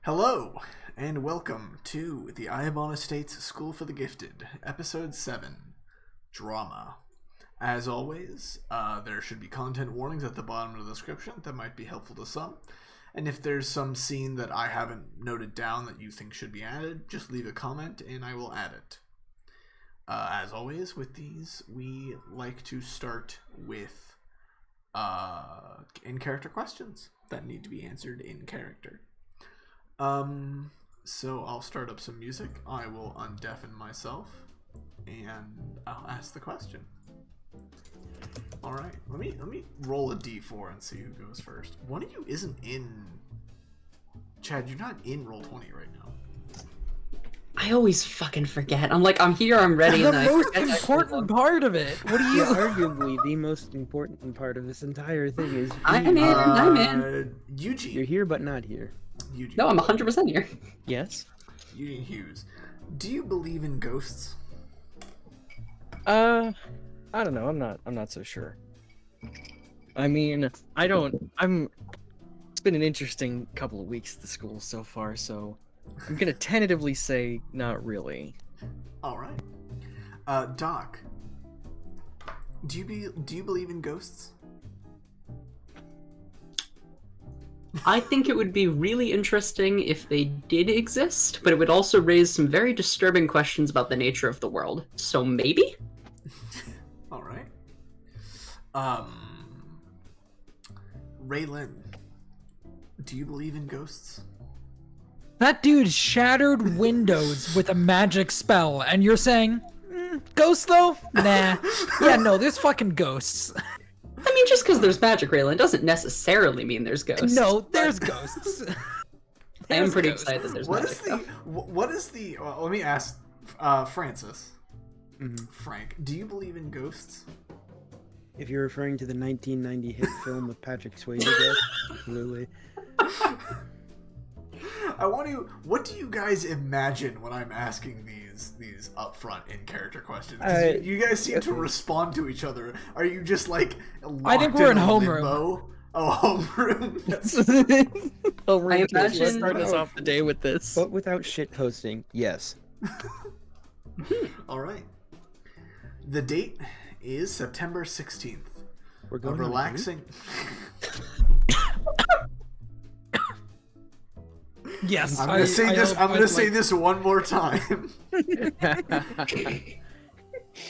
Hello, and welcome to the Eibon Estate's School for the Gifted, Episode 7, Drama. As always, there should be content warnings at the bottom of the description that might be helpful to some. And if there's some scene that I haven't noted down that you think should be added, just leave a comment and I will add it. As always, with these, we like to start with in-character questions that need to be answered in character. So I'll start up some music. I will undeafen myself, and I'll ask the question. All right, let me roll a d4 and see who goes first. One of you isn't in. Chad, you're not in Roll20 right now. I always fucking forget. I'm here, I'm ready. The and most important part of it. What do you? Arguably, the most important part of this entire thing is. I'm in. Eugene. You're here, but not here. Eugene. No, I'm 100% here. Yes. Eugene Hugues. Do you believe in ghosts? I don't know. I'm not so sure. I mean, I don't. It's been an interesting couple of weeks at the school so far, so I'm gonna tentatively say not really. All right. Doc. Do you believe in ghosts? I think it would be really interesting if they did exist, but it would also raise some very disturbing questions about the nature of the world. So maybe? All right. Raelen, do you believe in ghosts? That dude shattered windows with a magic spell, and you're saying, ghosts though? Nah. Yeah, no, there's fucking ghosts. I mean, just because there's magic, Raelen, doesn't necessarily mean there's ghosts. No, there's ghosts. I am pretty excited that there's magic. What is the? Let me ask, Francis. Mm-hmm. Frank, do you believe in ghosts? If you're referring to the 1990 hit film with Patrick Swayze, yes, absolutely. What do you guys imagine when I'm asking these upfront in character questions? You guys seem to respond to each other. Are you just like? I think we're in homeroom. Oh, homeroom. I imagine Start us off the day with this, but without shit posting. Yes. All right. The date is September 16th. We're going a relaxing. Yes, I'm gonna say this. I'm gonna say this one more time, and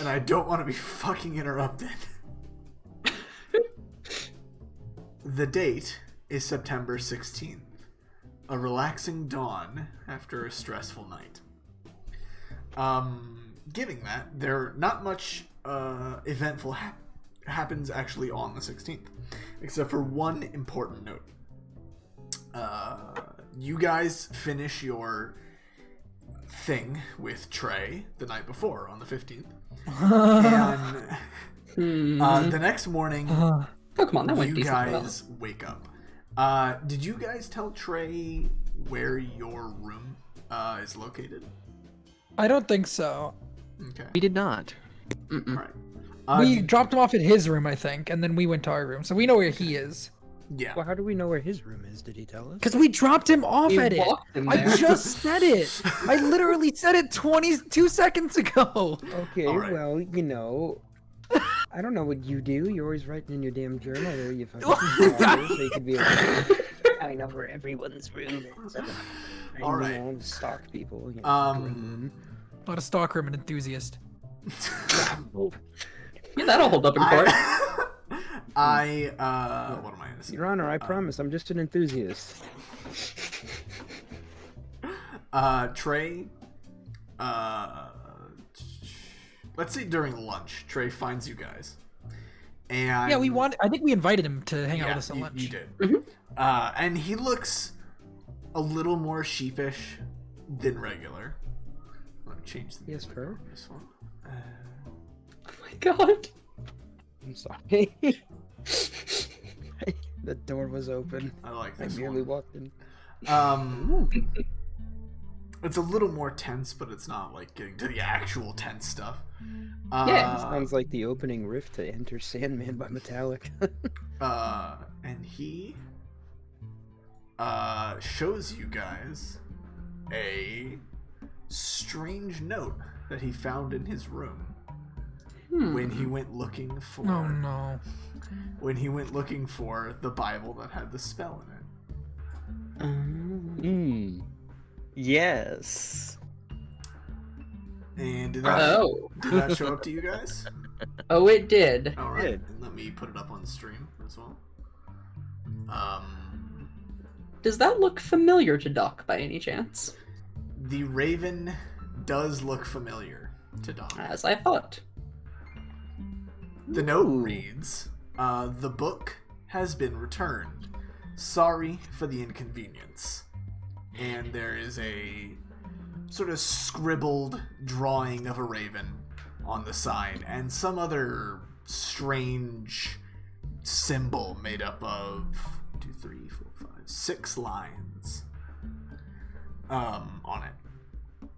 I don't want to be fucking interrupted. The date is September 16th, a relaxing dawn after a stressful night. Given that there not much eventful happens actually on the 16th, except for one important note. You guys finish your thing with Trey the night before on the 15th, and the next morning, oh, come on, that went you decent guys wake up. Did you guys tell Trey where your room is located? I don't think so. Okay. We did not. All right. We dropped him off at his room, I think, and then we went to our room, so we know where he is. Yeah. Well, how do we know where his room is? Did he tell us? Because we dropped him off We at it. walked him I there. just said it. I literally said it 22 seconds ago. Okay, All right. well, I don't know what you do. You're always writing in your damn journal there. You fucking so you could be like, I know where everyone's room is. All right. Stalk people. Not a stalker, I'm an enthusiast. Yeah, that'll hold up in court. What am I gonna say? Your Honor, I promise, I'm just an enthusiast. Trey, let's say during lunch, Trey finds you guys. And Yeah, I think we invited him to hang out with us at lunch. You did. Mm-hmm. And he looks a little more sheepish than regular. Let me change the Yes, music sir. on this one. Oh my god. I'm sorry. The door was open. I like I this merely one. walked in. It's a little more tense, but it's not like getting to the actual tense stuff. Yeah. Sounds like the opening riff to Enter Sandman by Metallica. And he shows you guys a strange note that he found in his room when he went looking for. Oh no. When he went looking for the Bible that had the spell in it. Yes. And did Oh. that show up to you guys? Oh, it did. All right. And let me put it up on the stream as well. Does that look familiar to Doc by any chance? The Raven does look familiar to Doc. As I thought. The note reads, the book has been returned. Sorry for the inconvenience. And there is a sort of scribbled drawing of a raven on the side and some other strange symbol made up of 2, 3, 4, 5, 6 lines on it.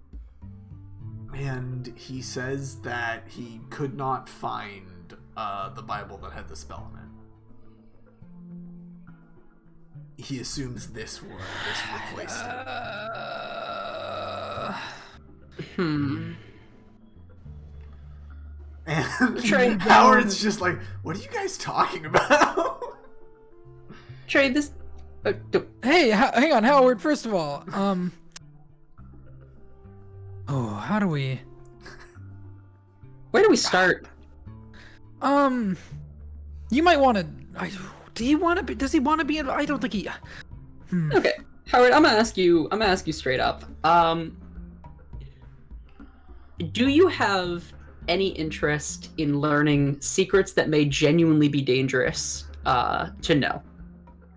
And he says that he could not find the Bible that had the spell in it. He assumes this replaced it. And Trey, Howard's just like, what are you guys talking about? Trey, this... Hey, hang on, Howard. First of all, oh, how do we? Where do we start? You might want to. Do you want to be? Does he want to be? I don't think he. Okay, Howard, I'm gonna ask you straight up. Do you have any interest in learning secrets that may genuinely be dangerous to know?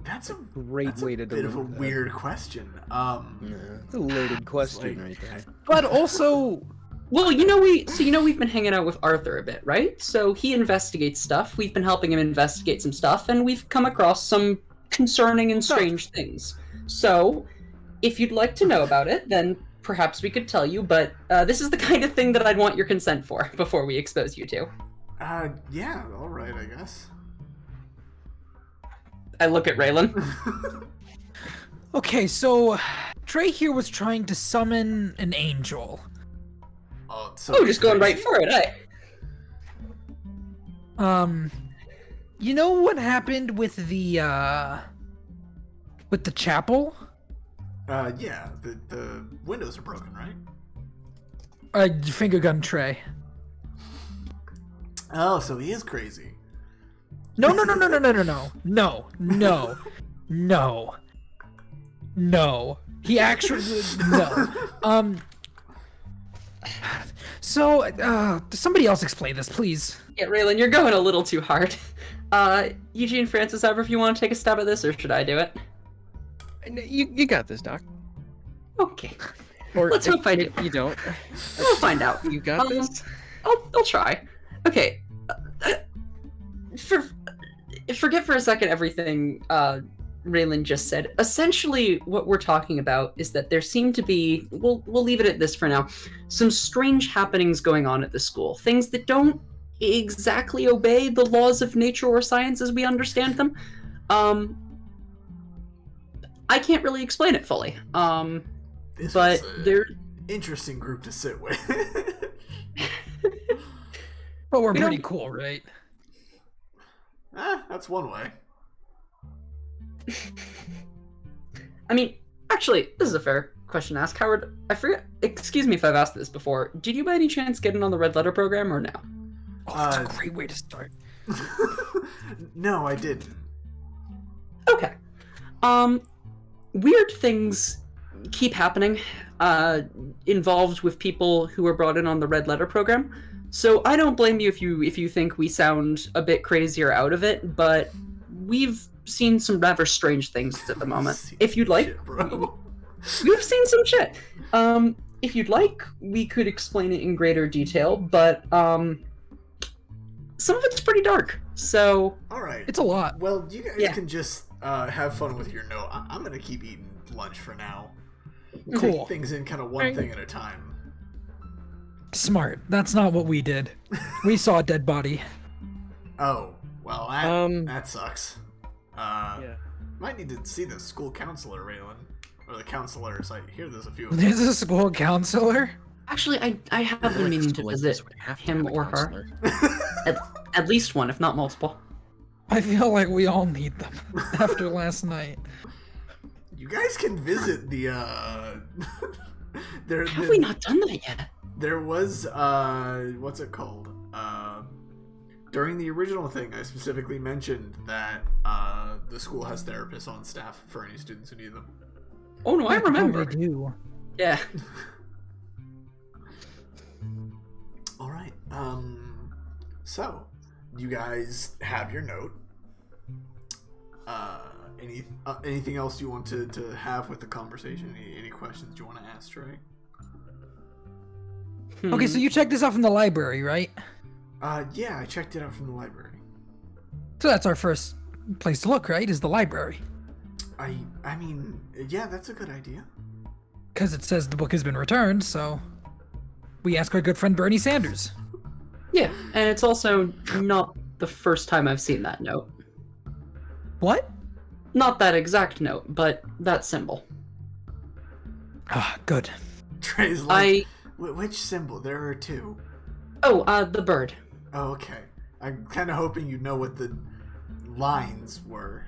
That's a Great way to bit of a deliver that. weird question. It's a loaded question like- right there. But also, Well, we've been hanging out with Arthur a bit, right? So he investigates stuff. We've been helping him investigate some stuff, and we've come across some concerning and strange things. So, if you'd like to know about it, then perhaps we could tell you, but this is the kind of thing that I'd want your consent for before we expose you to. Yeah, alright, I guess. I look at Raelen. okay, so Trey here was trying to summon an angel. Oh, just going right for it, eh? You know what happened with the chapel? Yeah, the windows are broken, right? Finger gun Trey. Oh, so he is crazy. No. He actually no. So, somebody else explain this, please. Yeah, Raelen, you're going a little too hard. Eugene, Francis, ever if you want to take a stab at this, or should I do it? You got this, Doc. Okay. Or Let's hope I do. You don't. We'll find out. You got this. I'll try. Okay. Forget for a second everything Raelen just said. Essentially, what we're talking about is that there seem to be, we'll leave it at this for now, some strange happenings going on at the school. Things that don't exactly obey the laws of nature or science as we understand them. I can't really explain it fully. This but was a there... interesting group to sit with. But we're We pretty don't- cool, right? That's one way. I mean, actually, this is a fair question to ask. Howard, I forget, excuse me if I've asked this before, did you by any chance get in on the Red Letter program or no? Oh, that's a great way to start. No, I didn't. Okay. Weird things keep happening, involved with people who are brought in on the Red Letter program. So I don't blame you if you think we sound a bit crazy or out of it, but we've seen some rather strange things at the moment. If you'd like, Shit, bro. we've seen some shit. If you'd like, we could explain it in greater detail, but some of it's pretty dark. So Alright. It's a lot. Well, you guys Yeah. can just have fun with your note. I'm gonna keep eating lunch for now. Cool. Take things in kind of one thing at a time. Smart. That's not what we did. We saw a dead body. Oh, well, that sucks. Yeah. Might need to see the school counselor, Raelen. Or the counselors. I hear there's a few of them. There's a school counselor? Actually, I have been meaning to visit him or her. At least one, if not multiple. I feel like we all need them after last night. You guys can visit the, Have we not done that yet? There was, what's it called? During the original thing, I specifically mentioned that, the school has therapists on staff for any students who need them. Oh no, I remember. They do. Yeah. Alright, so, you guys have your note. Anything else you want to have with the conversation? Any questions you want to ask Trey? Okay, so you checked this out from the library, right? Yeah, I checked it out from the library. So that's our first place to look, right? Is the library. I mean, yeah, that's a good idea. Because it says the book has been returned, so we ask our good friend Bernie Sanders. Yeah, and it's also not the first time I've seen that note. What? Not that exact note, but that symbol. Ah, good. Trey's like, which symbol? There are two. Oh, the bird. Oh, okay. I'm kind of hoping you know what the lines were.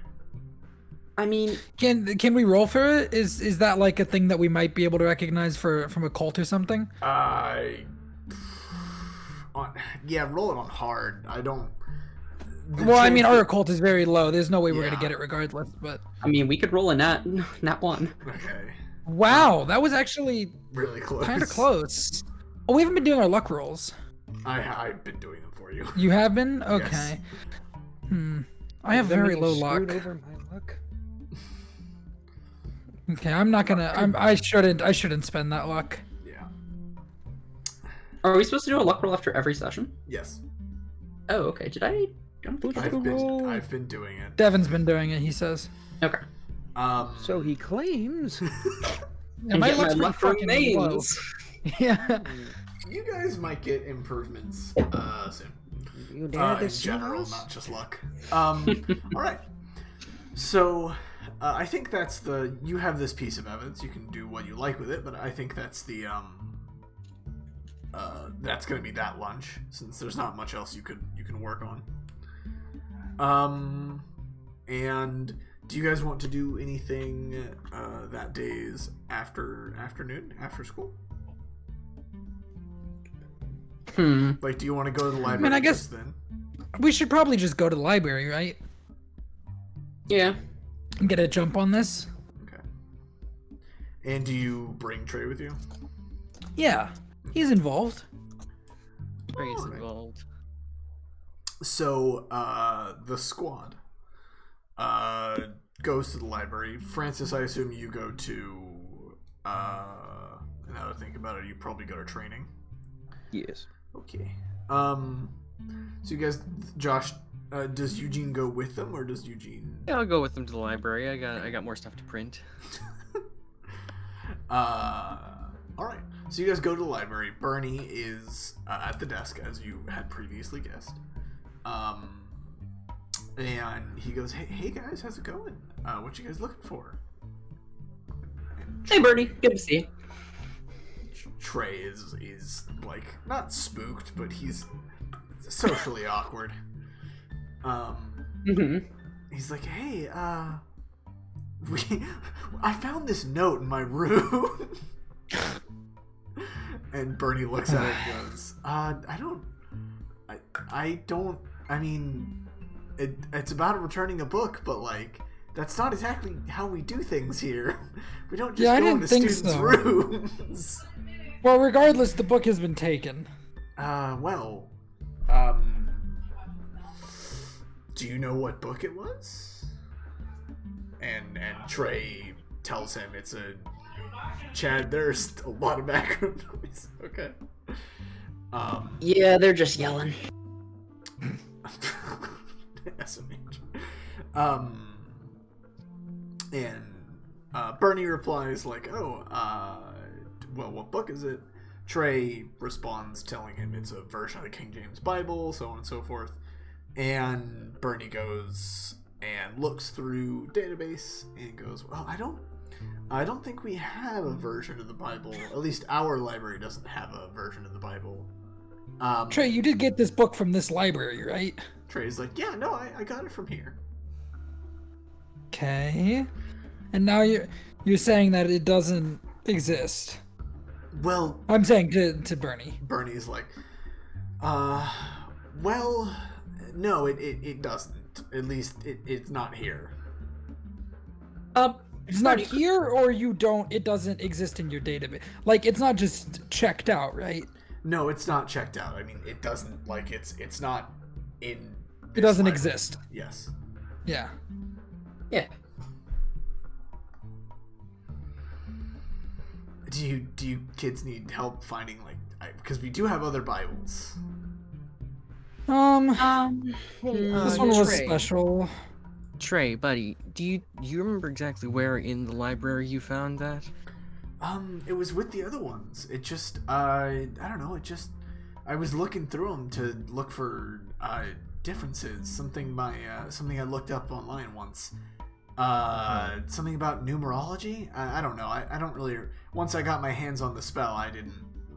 I mean, Can we roll for it? Is that like a thing that we might be able to recognize from a cult or something? Yeah, roll it on hard. I don't. Well, I mean, our occult is very low. There's no way we're gonna get it regardless. But I mean, we could roll a nat one. Okay. Wow, that was actually Really close. kind of close. Oh, we haven't been doing our luck rolls. I've been doing them for you. You have been? Okay. Yes. I have very low luck. Over my luck. Okay, I'm not gonna. I shouldn't spend that luck. Yeah. Are we supposed to do a luck roll after every session? Yes. Oh, okay. Did I? Don't think I did. I've been doing it. Devin's been doing it. He says. Okay. So he claims. Yeah, my luck's pretty luck from fucking low. names. Yeah. You guys might get improvements soon. You dare In to general, us? not just luck. All right. So, I think that's the. You have this piece of evidence. You can do what you like with it, but I think that's the. That's gonna be that lunch, since there's not much else you can work on. And do you guys want to do anything that day's afternoon after school? Like, do you want to go to the library? I guess then we should probably just go to the library, right? Yeah. And get a jump on this. Okay. And do you bring Trey with you? Yeah, he's involved. Trey's involved. So, the squad goes to the library. Francis, I assume you go to, now that I think about it, you probably go to training. Yes. Okay. So you guys, Josh, does Eugene go with them, or does Eugene? Yeah, I'll go with them to the library. I got more stuff to print. All right. So you guys go to the library. Bernie is at the desk, as you had previously guessed. And he goes, "Hey guys, how's it going? What you guys looking for?" And Hey, Bernie. Good to see you. Trey is like not spooked, but he's socially awkward. He's like, "Hey, I found this note in my room." And Bernie looks at it and goes, I mean, it's about returning a book, but like, that's not exactly how we do things here. We don't just go into students' rooms. Well, regardless, the book has been taken. Do you know what book it was? And Trey tells him it's a... Chad, there's a lot of background noise. Okay. Yeah, they're just yelling. SMH. And Bernie replies like, "Oh, well, what book is it?" Trey responds telling him it's a version of the King James Bible, so on and so forth. And Bernie goes, and looks through database and goes, well, I don't think we have a version of the Bible. At least our library doesn't have a version of the Bible. Trey, you did get this book from this library, right? Trey's like, yeah, no, I got it from here. Okay. And now you're saying that it doesn't exist. Well, I'm saying to Bernie. Bernie's like, well, no, it doesn't. At least it's not here. It's not here, or it doesn't exist in your database. Like, it's not just checked out, right? No, it's not checked out. I mean, it doesn't, like, it's not in It doesn't library. exist. Yes. Yeah. Yeah. Do you kids need help finding, like, because we do have other Bibles. This one was Trey. special. Trey, buddy, do you remember exactly where in the library you found that? It was with the other ones. It just, I don't know, I was looking through them to look for, differences. Something I looked up online once. Something about numerology? I don't know. I don't really, once I got my hands on the spell,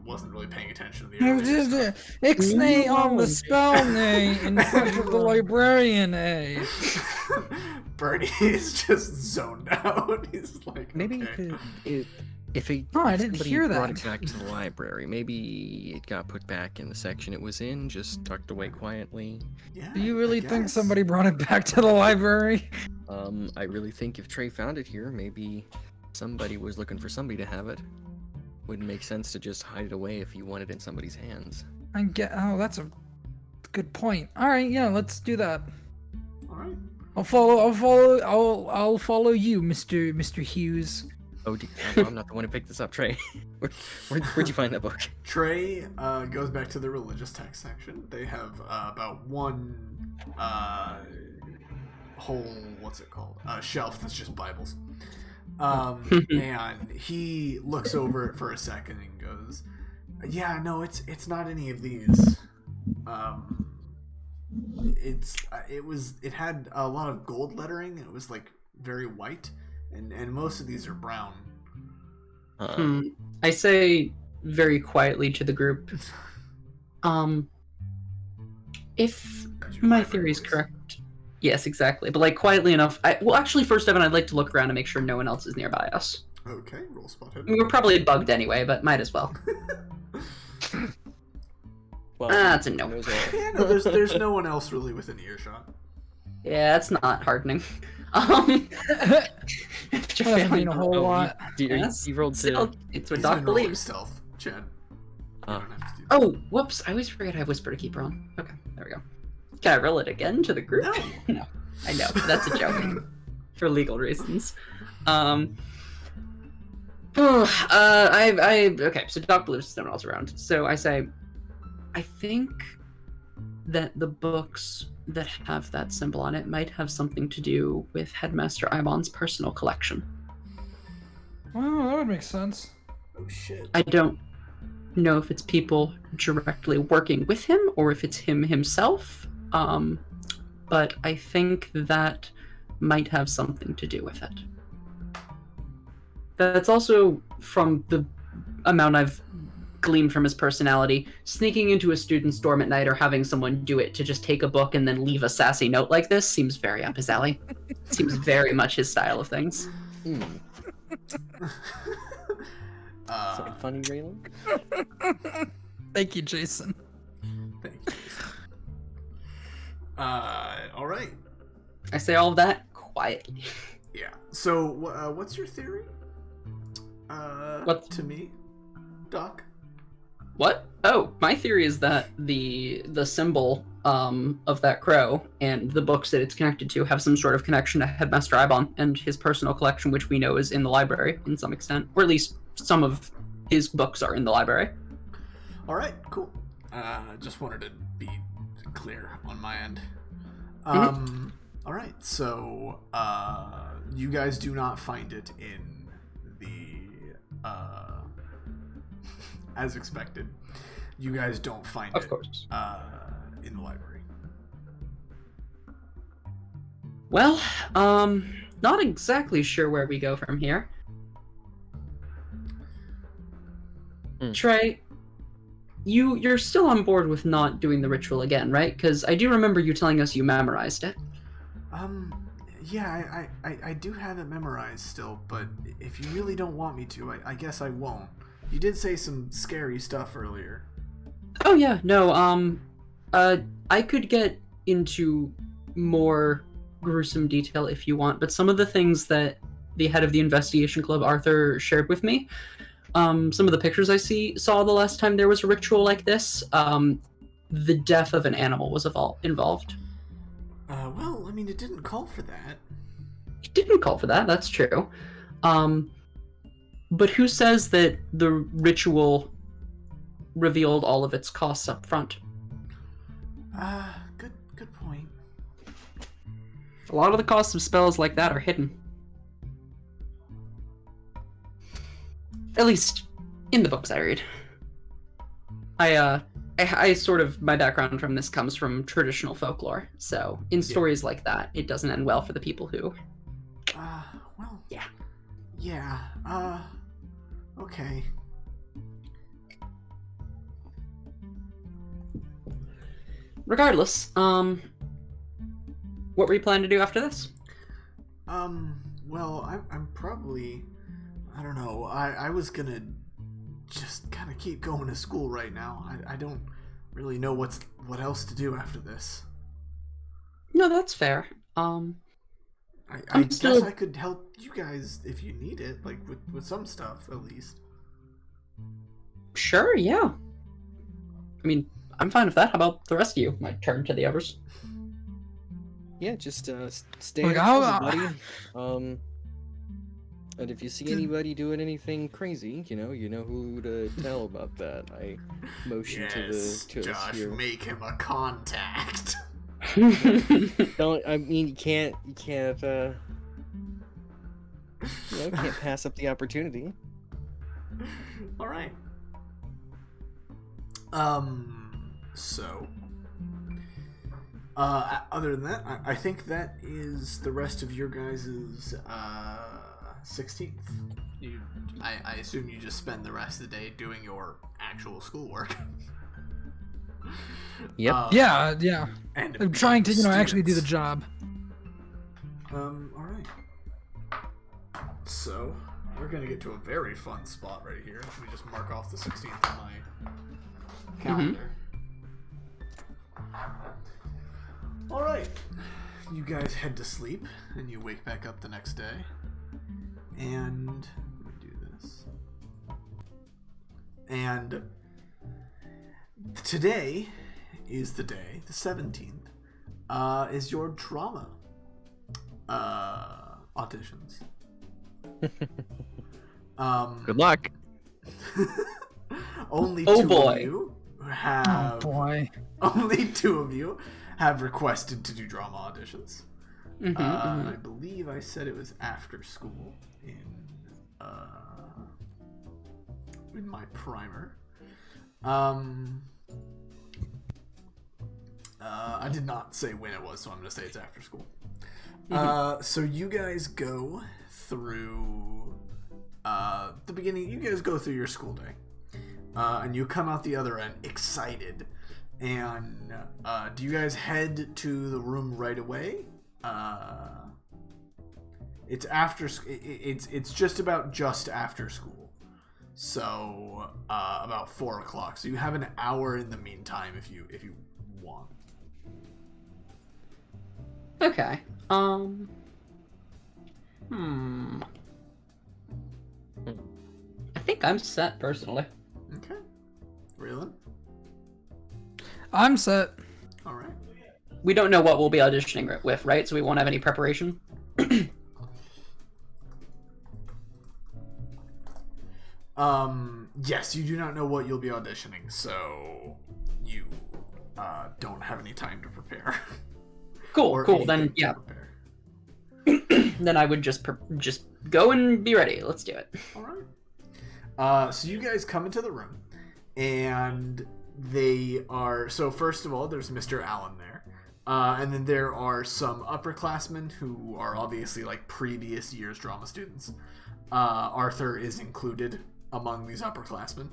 wasn't really paying attention to the earlier stuff. Ixnay on the spell nay in front of the librarian, eh? Bernie is just zoned out. He's like, Maybe okay. if I didn't somebody hear brought that. it back to the library, maybe it got put back in the section it was in, just tucked away quietly. Yeah, Do you really I think guess. somebody brought it back to the library? I really think if Trey found it here, maybe somebody was looking for somebody to have it. Wouldn't make sense to just hide it away if you want it in somebody's hands. Oh, that's a good point. All right, yeah, let's do that. All right. I'll follow you, Mr. Hughes. Oh, I'm not the one who picked this up, Trey. Where'd you find that book? Trey goes back to the religious text section. They have about one whole, what's it called? Shelf that's just Bibles. And he looks over it for a second and goes, "Yeah, no, it's not any of these. It had a lot of gold lettering. It was like very white, and most of these are brown." I say very quietly to the group, if my theory is correct. Yes, exactly. But like quietly enough. Actually, first, Devin, I'd like to look around and make sure no one else is nearby us. Okay, roll spot hidden. I mean, we're probably bugged anyway, but might as well. Well, That's a no. knows all. Yeah, no, there's no one else really within earshot. Yeah, that's not hardening. That doesn't mean a whole lot. Yes. You rolled Still, to... it's what He's Doc been rolling believes. stealth, Chad. You Uh, don't have to do that. Oh, whoops! I always forget I have Whisper to keep her on. Okay, there we go. Can I roll it again to the group? No. No, I know that's a joke for legal reasons. Okay. So Doc believes no one else around. So I say, I think that the books that have that symbol on it might have something to do with Headmaster Eibon's personal collection. Well, that would make sense. Oh shit. I don't know if it's people directly working with him or if it's him himself, but I think that might have something to do with it. That's also from the amount I've gleaned from his personality. Sneaking into a student's dorm at night or having someone do it to just take a book and then leave a sassy note like this seems very up his alley. Seems very much his style of things. Something funny, Raelen? Thank you, Jason. Thank you. All right. I say all of that quietly. Yeah. So, what's your theory? What? To me, Doc? What? Oh, my theory is that the symbol of that crow and the books that it's connected to have some sort of connection to Headmaster Eibon and his personal collection, which we know is in the library in some extent, or at least some of his books are in the library. All right. Cool. Just wanted to be clear on my end. All right. So, you guys do not find it in the as expected. You guys don't find Of it course. in the library. Well, not exactly sure where we go from here. Trey, you're still on board with not doing the ritual again, right? Because I do remember you telling us you memorized it. Yeah, I do have it memorized still, but if you really don't want me to, I guess I won't. You did say some scary stuff earlier. Oh yeah, no, I could get into more gruesome detail if you want, but some of the things that the head of the investigation club, Arthur, shared with me, some of the pictures I saw the last time there was a ritual like this, the death of an animal was involved. Well, I mean, it didn't call for that. It didn't call for that, that's true. But who says that the ritual revealed all of its costs up front? Good point. A lot of the costs of spells like that are hidden. At least in the books I read. I sort of, my background from this comes from traditional folklore, so in stories like that, it doesn't end well for the people who... Well... Yeah. Yeah, okay. Regardless, what were you planning to do after this? Well, I'm probably... I don't know, I was gonna just kind of keep going to school right now. I don't really know what else to do after this. No, that's fair. I guess I could help you guys if you need it, like with some stuff at least. Sure, yeah. I mean, I'm fine with that. How about the rest of you? My turn to the others. Yeah, just stay Like, out, buddy. And if you see anybody doing anything crazy, you know who to tell about that. I motion to us Josh, here. make him a contact. Don't. I mean, you can't. Can't pass up the opportunity. All right. So. Other than that, I think that is the rest of your guys's 16th. I assume you just spend the rest of the day doing your actual schoolwork. Yep. Yeah. And I'm trying to, actually do the students. job. Alright. So, we're gonna get to a very fun spot right here. Let me just mark off the 16th on my calendar. Alright. You guys head to sleep, and you wake back up the next day. And let me do this. And today is the day, the 17th, is your drama auditions. Good luck. Only Oh, two boy. of you have. Oh boy. Only two of you have requested to do drama auditions. I believe I said it was after school in my primer. I did not say when it was, so I'm going to say it's after school. So you guys go through the beginning. You guys go through your school day, and you come out the other end excited. And do you guys head to the room right away? It's after. It's just after school. So about 4 o'clock. So you have an hour in the meantime if you want. Okay. I think I'm set personally. Okay. Raelen? I'm set. All right. We don't know what we'll be auditioning with, right? So we won't have any preparation. Yes, you do not know what you'll be auditioning, so you don't have any time to prepare. Cool. Then yeah. Then I would just go and be ready. Let's do it. All right. So you guys come into the room, and they are. So first of all, there's Mr. Allen there. And then there are some upperclassmen who are obviously like previous year's drama students. Arthur is included among these upperclassmen.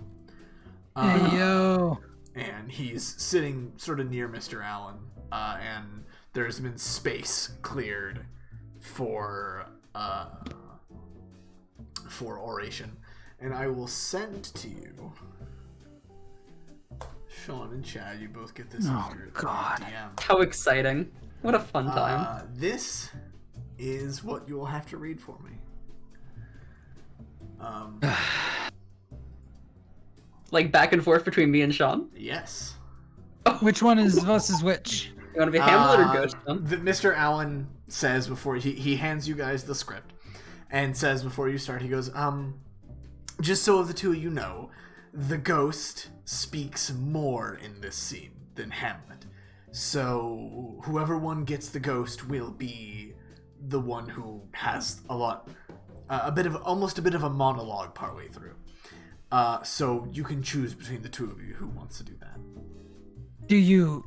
Hey, yo. And he's sitting sort of near Mr. Allen. And there's been space cleared for oration. And I will send to you, Shawn and Chad, you both get this Oh, God. DM. How exciting. What a fun time. This is what you will have to read for me. Like back and forth between me and Shawn? Yes. Which one is versus which? You want to be Hamlet or Ghost? Mr. Allen says before he hands you guys the script and says before you start, he goes, just so the two of you know, the ghost speaks more in this scene than Hamlet. So whoever one gets the ghost will be the one who has almost a bit of a monologue partway through. So you can choose between the two of you who wants to do that. Do you...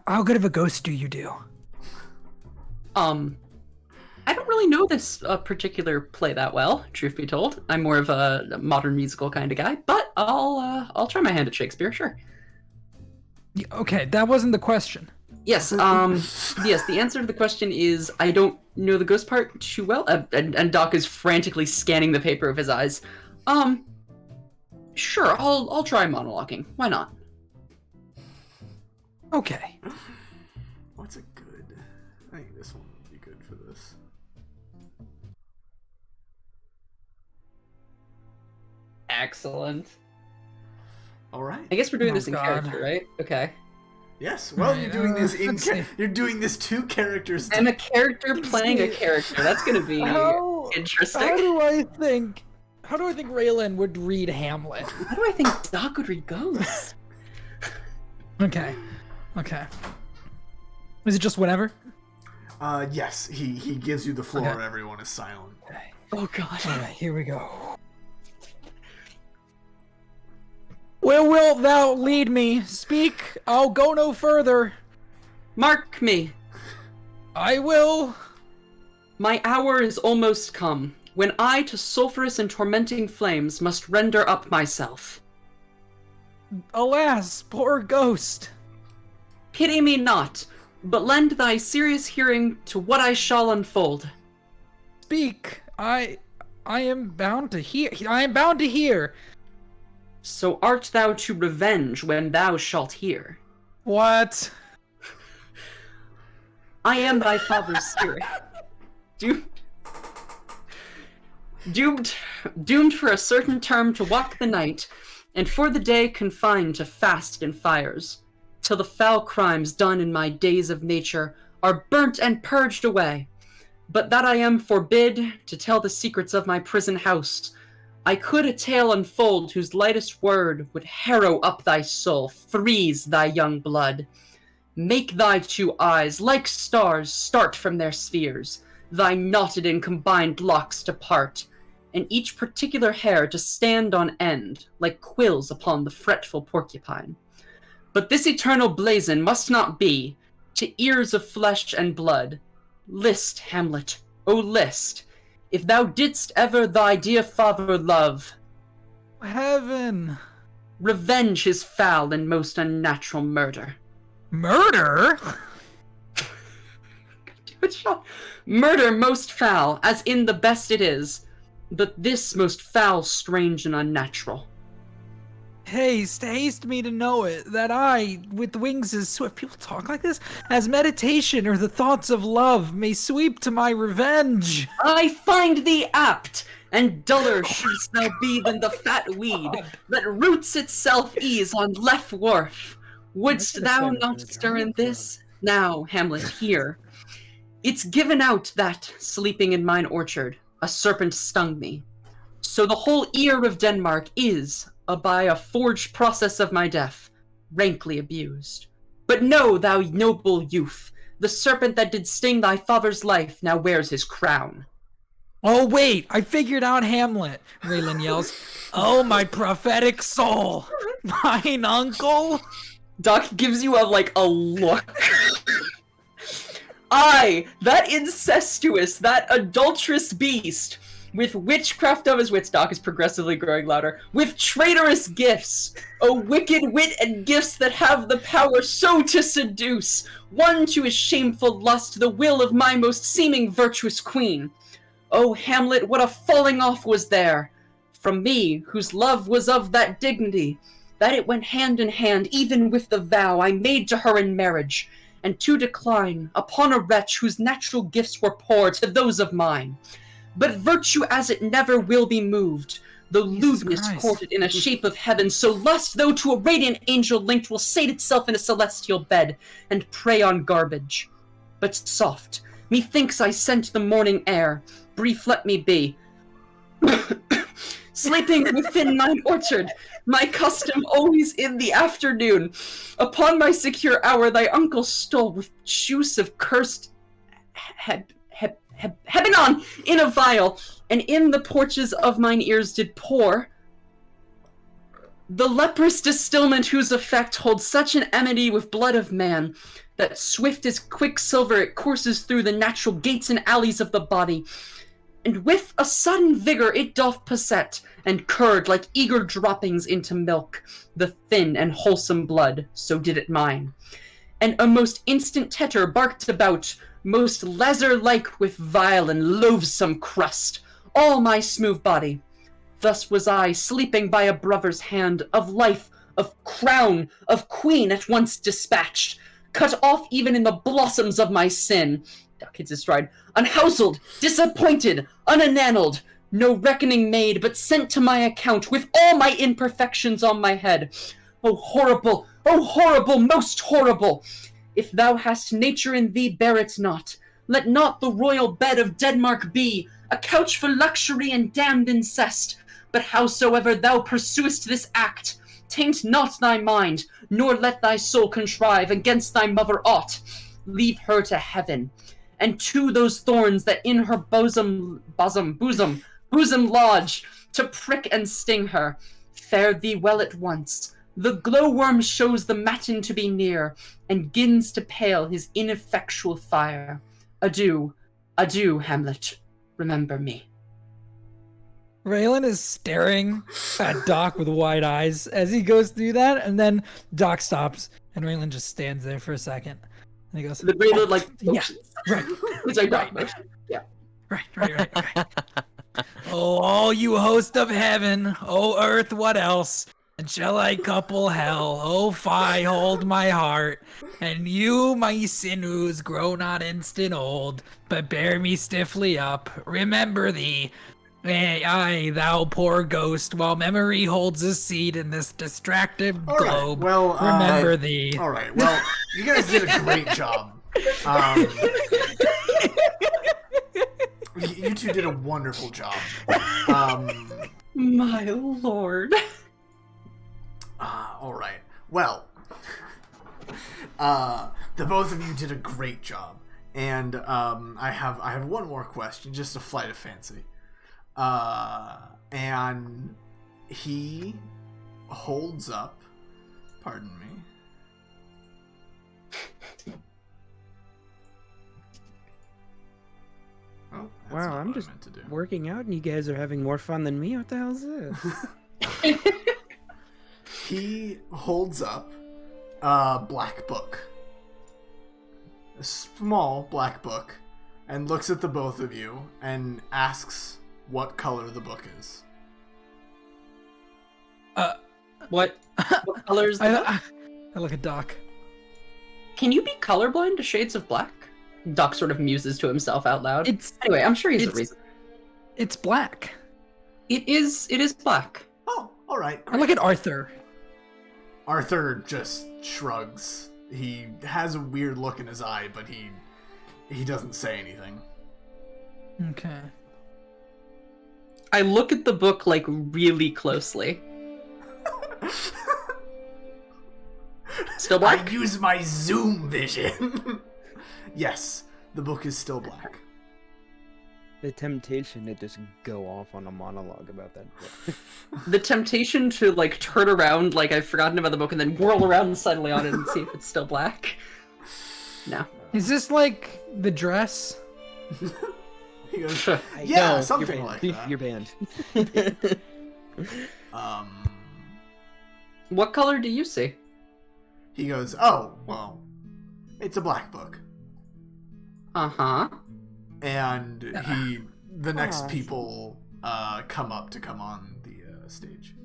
How good of a ghost do you do? I don't really know this particular play that well, truth be told. I'm more of a modern musical kind of guy, but I'll try my hand at Shakespeare, sure. Okay, that wasn't the question. Yes, yes, the answer to the question is I don't know the ghost part too well, and Doc is frantically scanning the paper with his eyes. Sure, I'll try monologuing. Why not? Okay. What's a good? I think this one would be good for this. Excellent. All right. I guess we're doing Oh, this in God. character, right? Okay. Yes. Well, you're doing this let's see. you're doing this two characters. I'm a character playing a character. That's gonna be interesting. How do I think Raelen would read Hamlet? How do I think Doc would read ghosts? Okay. Is it just whatever? Yes. He gives you the floor. Okay. Everyone is silent. Okay. Oh god. Alright, here we go. Where wilt thou lead me? Speak, I'll go no further. Mark me. I will. My hour is almost come, when I to sulphurous and tormenting flames must render up myself. Alas, poor ghost. Pity me not, but lend thy serious hearing to what I shall unfold. Speak, I am bound to hear. I am bound to hear. So art thou to revenge when thou shalt hear. What? I am thy father's spirit. Doomed for a certain term to walk the night, and for the day confined to fast and fires, till the foul crimes done in my days of nature are burnt and purged away. But that I am forbid to tell the secrets of my prison house, I could a tale unfold whose lightest word would harrow up thy soul, freeze thy young blood. Make thy two eyes, like stars, start from their spheres, thy knotted and combined locks to part, and each particular hair to stand on end, like quills upon the fretful porcupine. But this eternal blazon must not be, to ears of flesh and blood. List, Hamlet, O list, if thou didst ever thy dear father love, Heaven. revenge his foul and most unnatural murder. Murder? Murder most foul, as in the best it is, but this most foul, strange, and unnatural. Haste me to know it, that I, with wings as swift, people talk like this, as meditation or the thoughts of love may sweep to my revenge. I find thee apt, and duller shouldst thou be than the fat weed that roots itself ease on Leff Wharf. Wouldst thou not stir in this? Now, Hamlet, hear. It's given out that, sleeping in mine orchard, a serpent stung me. So the whole ear of Denmark is, by a forged process of my death, rankly abused. But know, thou noble youth, the serpent that did sting thy father's life now wears his crown. Oh wait, I figured out Hamlet, Raelen yells. Oh, my prophetic soul! Mine uncle! Doc gives you a look. I, that incestuous, that adulterous beast, with witchcraft of his wits, Doc is progressively growing louder, with traitorous gifts, O wicked wit and gifts that have the power so to seduce, one to his shameful lust, the will of my most seeming virtuous queen. O Hamlet, what a falling off was there, from me, whose love was of that dignity, that it went hand in hand even with the vow I made to her in marriage, and to decline upon a wretch whose natural gifts were poor to those of mine. But virtue as it never will be moved, though lewdness courted in a shape of heaven, so lust, though to a radiant angel linked, will sate itself in a celestial bed, and prey on garbage. But soft, methinks I scent the morning air, brief let me be. Sleeping within mine orchard, my custom always in the afternoon. Upon my secure hour thy uncle stole with juice of cursed Hebenon in a vial, and in the porches of mine ears did pour the leprous distilment whose effect holds such an amity with blood of man, that swift as quicksilver it courses through the natural gates and alleys of the body, and with a sudden vigor it doth posset, and curd like eager droppings into milk, the thin and wholesome blood, so did it mine. And a most instant tetter barked about, most leather-like with vile and loathsome crust, all my smooth body. Thus was I, sleeping by a brother's hand, of life, of crown, of queen at once dispatched, cut off even in the blossoms of my sin. Duck hits his stride. Unhouselled, disappointed, unenamelled, no reckoning made, but sent to my account with all my imperfections on my head. O horrible, most horrible! If thou hast nature in thee, bear it not. Let not the royal bed of Denmark be a couch for luxury and damned incest. But howsoever thou pursuest this act, taint not thy mind, nor let thy soul contrive against thy mother aught. Leave her to heaven, and to those thorns that in her bosom lodge, to prick and sting her. Fare thee well at once. The glowworm shows the matin to be near, and gins to pale his ineffectual fire. Adieu, adieu, Hamlet. Remember me. Raelen is staring at Doc with wide eyes as he goes through that, and then Doc stops, and Raelen just stands there for a second. And he goes, The Raelen, like, yeah, right. It's like Doc motion. Yeah. Right. Oh, all you host of heaven, oh earth, what else? And shall I couple hell? Oh, fie, hold my heart. And you, my sinews, grow not instant old, but bear me stiffly up. Remember thee. Aye, thou poor ghost, while memory holds a seat in this distracted globe. Well, remember thee. All right. Well, you guys did a great job. You two did a wonderful job. My lord. All right. Well, the both of you did a great job, and I have one more question, just a flight of fancy. And he holds up. Pardon me. Oh, that's Wow, not I'm what I just meant to do. working out and you guys are having more fun than me. What the hell is this? He holds up a black book. A small black book. And looks at the both of you and asks what color the book is. What color is the book? I look at Doc. Can you be colorblind to shades of black? Doc sort of muses to himself out loud. Anyway, I'm sure he's a reason. It's black. It is black. Oh, alright. I look at Arthur. Arthur just shrugs. He has a weird look in his eye, but he doesn't say anything. Okay. I look at the book, like, really closely. Still black? I use my zoom vision. Yes, the book is still black. The temptation to just go off on a monologue about that book. The temptation to, like, turn around like I've forgotten about the book and then whirl around suddenly on it and see if it's still black. No. Is this like the dress? He goes, No, yeah, you're something banned. like that. You're banned. What color do you see? He goes, oh, well, it's a black book. Uh-huh. And the next people come on the stage.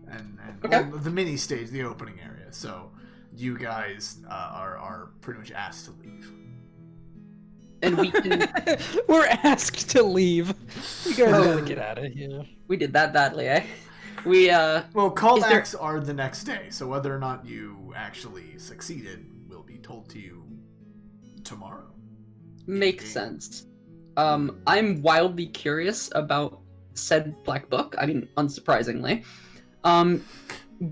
And Okay. well, the mini stage, the opening area. So you guys are pretty much asked to leave. And we can... We're asked to leave. You guys gotta get out of here. We did that badly, eh? We, Well, Is there- callbacks are the next day, so whether or not you actually succeeded will be told to you tomorrow. Makes sense. I'm wildly curious about said black book. I mean, unsurprisingly.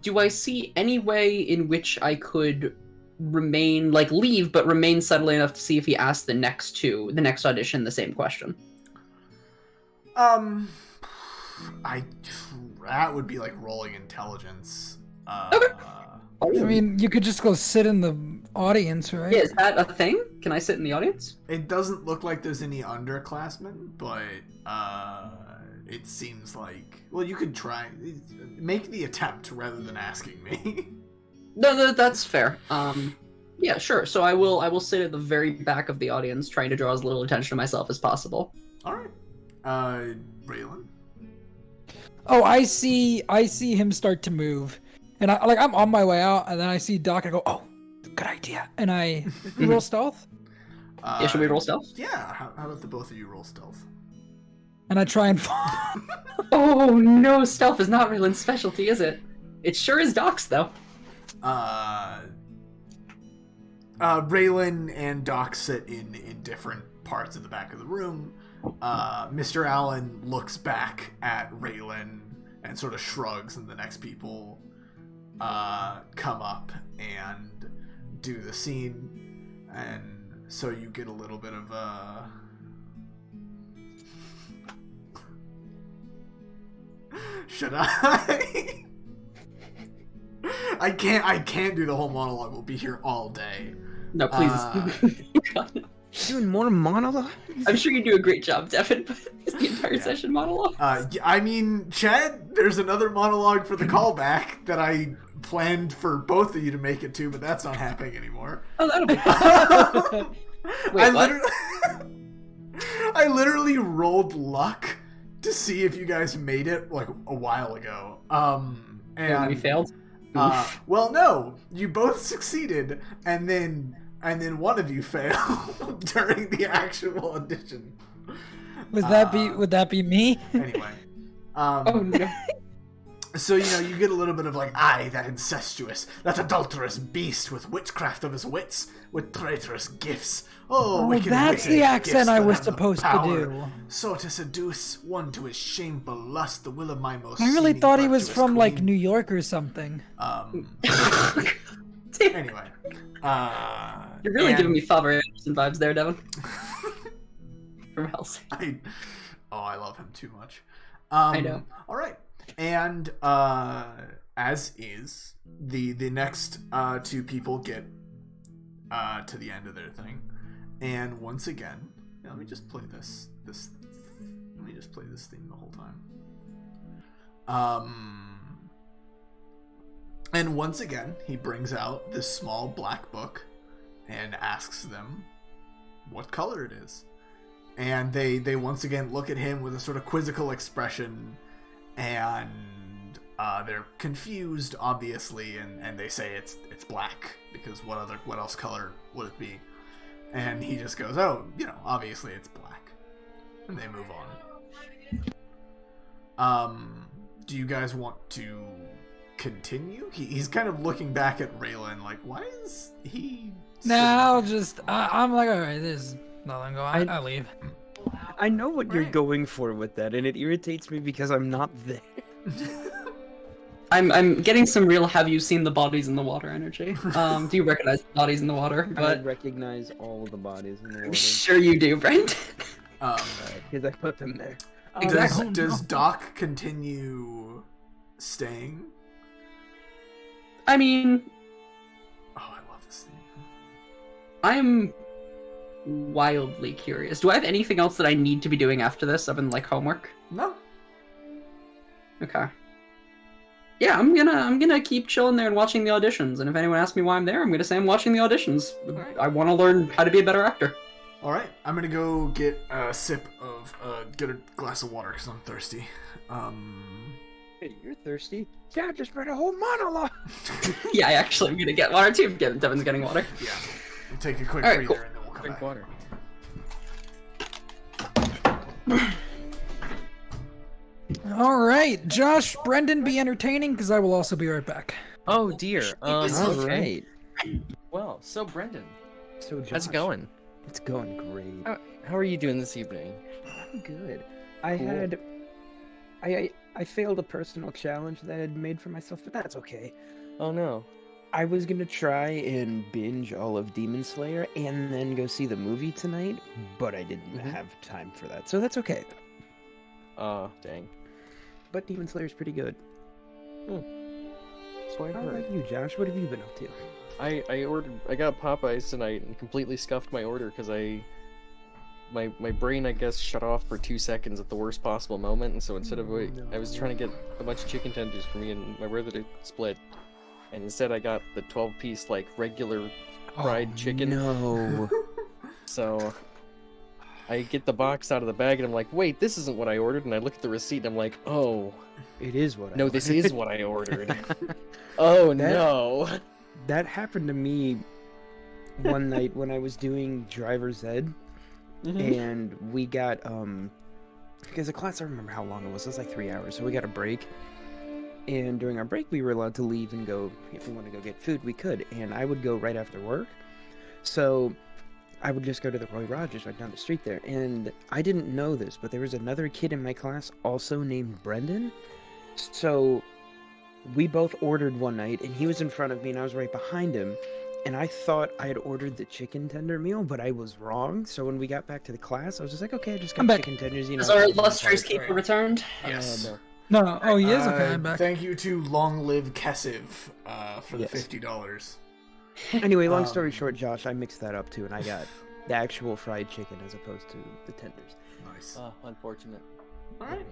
Do I see any way in which I could remain, like, leave, but remain subtly enough to see if he asks the next audition the same question? That would be like rolling intelligence. Okay. I mean, you could just go sit in the audience, right? Yeah, is that a thing? Can I sit in the audience? It doesn't look like there's any underclassmen, but it seems like, well, you could try, make the attempt rather than asking me. No, that's fair. Yeah, sure. So I will sit at the very back of the audience, trying to draw as little attention to myself as possible. All right, Raelen. Oh, I see him start to move. And I'm on my way out, and then I see Doc, and I go, oh, good idea. And I roll stealth, Yeah, should we roll stealth? Yeah, how about the both of you roll stealth? and I try and Oh no, stealth is not Raylan's specialty, is it? It sure is Doc's, though. Raelen and Doc sit in different parts of the back of the room. Mr. Allen looks back at Raelen and sort of shrugs, and the next people come up and do the scene, and so you get a little bit of should I? I can't do the whole monologue. We'll be here all day. No, please. Doing more monologue? I'm sure you do a great job, Devin, but is the entire session monologue? I mean, Chad, there's another monologue for the callback that I planned for both of you to make it to, but that's not happening anymore. Oh, that'll be fun. Wait, what? I literally rolled luck to see if you guys made it like a while ago. And we failed? well, no, you both succeeded, and then one of you failed during the actual audition. would that be me? Anyway, Oh no. so you get a little bit of like, aye, that incestuous, that adulterous beast with witchcraft of his wits, with traitorous gifts. Oh, wicked, that's wicked the accent gifts I that was have the supposed to power do. So to seduce one to his shameful lust, the will of my most I really seeming thought he was virtuous from like queen. New York or something. Anyway, You're really giving me Father Anderson vibes there, Devin. From Hellsing. I love him too much. I know. All right, and as is the next two people get to the end of their thing, and once again, let me just play this. Let me just play this theme the whole time. And once again, he brings out this small black book and asks them what color it is. And they once again look at him with a sort of quizzical expression, and they're confused, obviously, and they say it's black, because what else color would it be? And he just goes, oh, obviously it's black. And they move on. Do you guys want to continue? He's kind of looking back at Raelen like, why is he... Nah, I'm like, alright, there's nothing going on. I'll leave. I know what you're Right. going for with that, and it irritates me because I'm not there. I'm getting some real have you seen the bodies in the water energy. Do you recognize the bodies in the water? I But recognize all the bodies in the I'm water sure you do, Brent. because I put them there. Does Doc continue staying? I mean, Oh, I love this thing. I'm wildly curious. Do I have anything else that I need to be doing after this, other than like homework? No. Okay. Yeah, I'm gonna keep chilling there and watching the auditions. And if anyone asks me why I'm there, I'm gonna say I'm watching the auditions. Alright. I want to learn how to be a better actor. All right, I'm gonna go get a sip of get a glass of water because I'm thirsty. Hey, you're thirsty? Yeah, I just read a whole monologue. Yeah, I actually am gonna get water too. Devin's getting water. Yeah. We'll take a quick Alright, breather cool. and then we'll come Drink back. water. All right, Josh, Brendon, be entertaining because I will also be right back. Oh dear. All Okay. right. Well, so Brendon, So, Josh, how's it going? It's going great. How are you doing this evening? I'm good. I Cool. had, I failed a personal challenge that I had made for myself, but that's okay. Oh no. I was gonna try and binge all of Demon Slayer and then go see the movie tonight, but I didn't have time for that, so that's okay. Dang. But Demon Slayer's pretty good. So I How heard. about you, Josh? What have you been up to? I got Popeyes tonight and completely scuffed my order because my brain, I guess, shut off for 2 seconds at the worst possible moment, and so instead of I was trying to get a bunch of chicken tenders for me and my brother to split, and instead I got the 12-piece like regular fried chicken. No. So I get the box out of the bag and I'm like, wait, this isn't what I ordered, and I look at the receipt and I'm like, oh It is what I no, this ordered. is what I ordered. Oh That- no. That happened to me one night when I was doing driver's ed, and we got because the class, I don't remember how long it was like 3 hours, so we got a break, and during our break we were allowed to leave and go, if we wanted to go get food we could, and I would go right after work, so I would just go to the Roy Rogers right down the street there, and I didn't know this, but there was another kid in my class also named Brendon, so we both ordered one night, and he was in front of me and I was right behind him, and I thought I had ordered the chicken tender meal, but I was wrong. So when we got back to the class, I was just like, okay, I just I'm got back. chicken tenders, you know. Has our chicken illustrious parts, keeper right? returned? Yes. No. No, oh, he is? Okay, I'm back. Thank you to Long Live Kessiv for the Yes. $50. Anyway, long story Um, short, Josh, I mixed that up too, and I got the actual fried chicken as opposed to the tenders. Nice. Unfortunate. All right.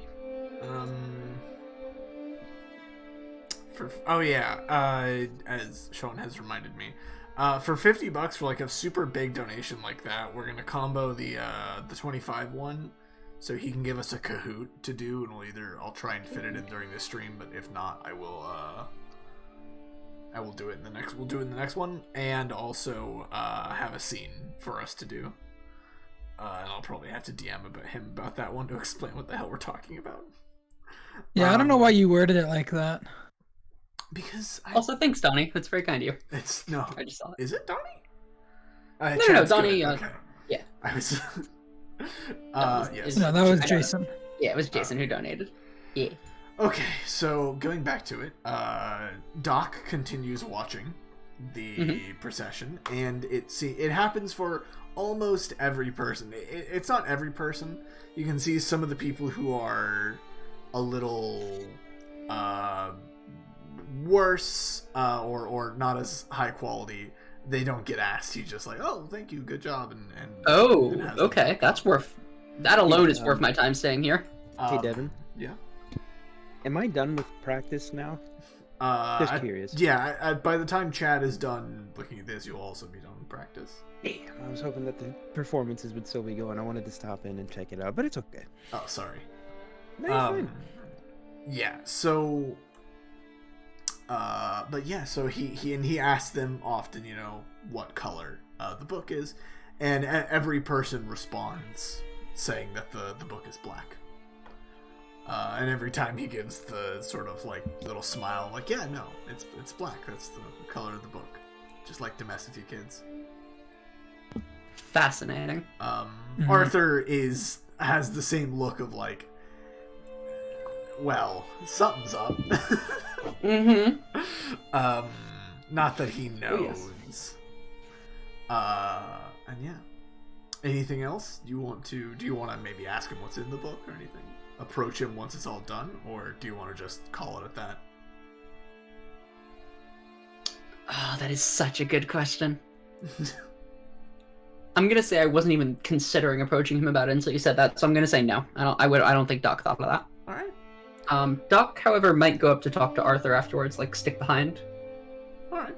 As Shawn has reminded me, for $50 for like a super big donation like that, we're gonna combo the 25 one, so he can give us a Kahoot to do, and I'll try and fit it in during this stream, but if not, I will do it in the next. We'll do it in the next one, and also have a scene for us to do. And I'll probably have to DM him about that one to explain what the hell we're talking about. Yeah, I don't know why you worded it like that. Because Also, thanks, Donnie. That's very kind of you. it's no. I just saw it. Is it Donnie? No, Chad's Donnie, good, uh, okay. yeah. I was. was- Yes. No, that was I know. Jason. Yeah, it was Jason who donated. Yeah. Okay, so going back to it, Doc continues watching the procession, and it happens for almost every person. It's not every person. You can see some of the people who are a little worse or not as high quality. They don't get asked. He's just like, oh, thank you, good job, and Oh, and has okay. them. That alone is worth my time staying here. Hey, Devin, Yeah. am I done with practice now? Just curious. Yeah, by the time Chad is done looking at this, you'll also be done with practice. Damn, I was hoping that the performances would still be going. I wanted to stop in and check it out, but it's okay. Oh, sorry. No, you're fine. Yeah, so but yeah, so he asks them often, what color the book is, and every person responds saying that the book is black. And every time he gives the sort of like little smile, like, yeah, no, it's black. That's the color of the book. Just like to mess with you kids. Fascinating. Arthur has the same look of like, well, something's up. Not that he knows. And yeah. Anything else? Do you want to maybe ask him what's in the book or anything? Approach him once it's all done, or do you want to just call it at that? Oh, that is such a good question. I'm gonna say I wasn't even considering approaching him about it until you said that, so I'm gonna say no. I don't think Doc thought of that. All right. Doc, however, might go up to talk to Arthur afterwards, like stick behind. All right.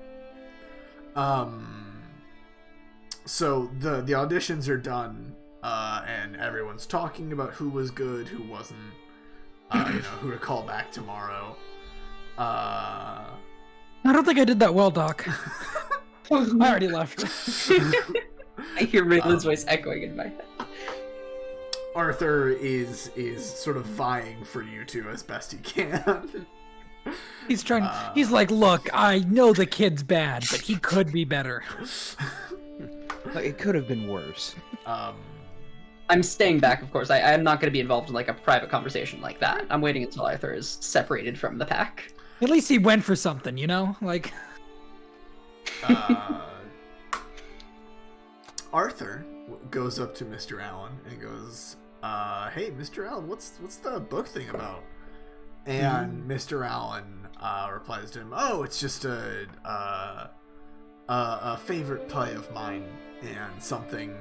So the auditions are done, and everyone's talking about who was good, who wasn't, who to call back tomorrow. I don't think I did that well, Doc. I already left. I hear Raelen's voice echoing in my head. Arthur is sort of vying for you two as best he can. He's trying. He's like, look, I know the kid's bad, but he could be better. Like, it could have been worse. I'm staying back, of course. I'm not going to be involved in like a private conversation like that. I'm waiting until Arthur is separated from the pack. At least he went for something, you know? Like... Arthur goes up to Mr. Allen and goes, hey, Mr. Allen, what's the book thing about? And Mr. Allen replies to him, oh, it's just a favorite play of mine, and something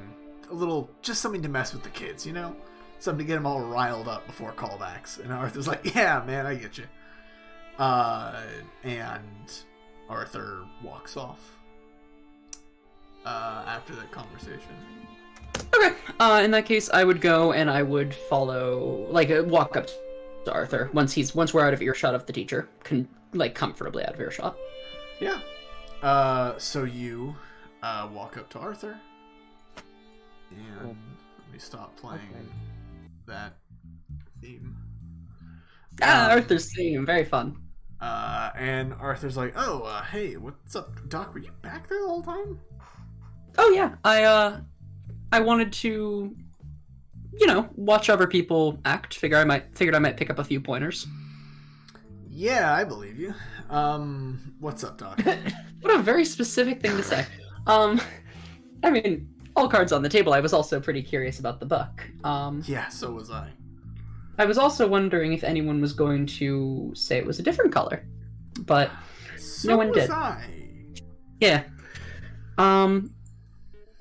to mess with the kids, you know? Something to get them all riled up before callbacks. And Arthur's like, yeah, man, I get you. And Arthur walks off after that conversation. Okay. In that case, I would go and I would follow, walk up to Arthur once we're out of earshot of the teacher, comfortably out of earshot. Yeah. So you walk up to Arthur, and let me stop playing that theme. Arthur's theme, very fun. And Arthur's like, oh, hey, what's up, Doc? Were you back there the whole time? Oh yeah, I wanted to, watch other people act. Figured I might pick up a few pointers. Yeah, I believe you. What's up, Doc? What a very specific thing to say. I mean, all cards on the table. I was also pretty curious about the book. Yeah, so was I. I was also wondering if anyone was going to say it was a different color, but no one did. Yeah.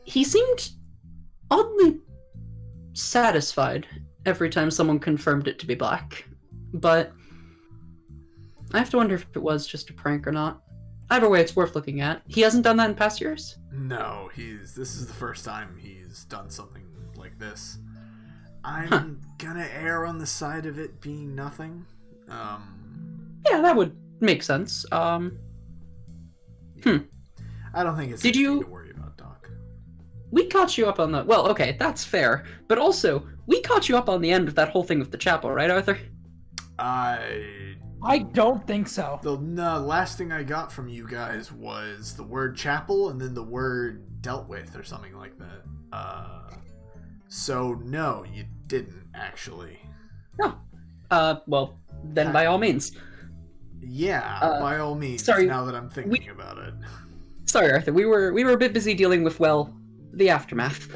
He seemed oddly satisfied every time someone confirmed it to be black, but I have to wonder if it was just a prank or not. Either way, it's worth looking at. He hasn't done that in past years? No, this is the first time he's done something like this. I'm gonna err on the side of it being nothing. Yeah, that would make sense. I don't think it's anything to worry about, Doc. We caught you up on the... Well, okay, that's fair. But also, we caught you up on the end of that whole thing with the chapel, right, Arthur? I don't think so. The last thing I got from you guys was the word chapel and then the word dealt with or something like that. So no, you didn't actually. No. Well, then by all means. Yeah, by all means. Sorry, now that I'm thinking about it. Sorry, Arthur. We were a bit busy dealing with, well, the aftermath.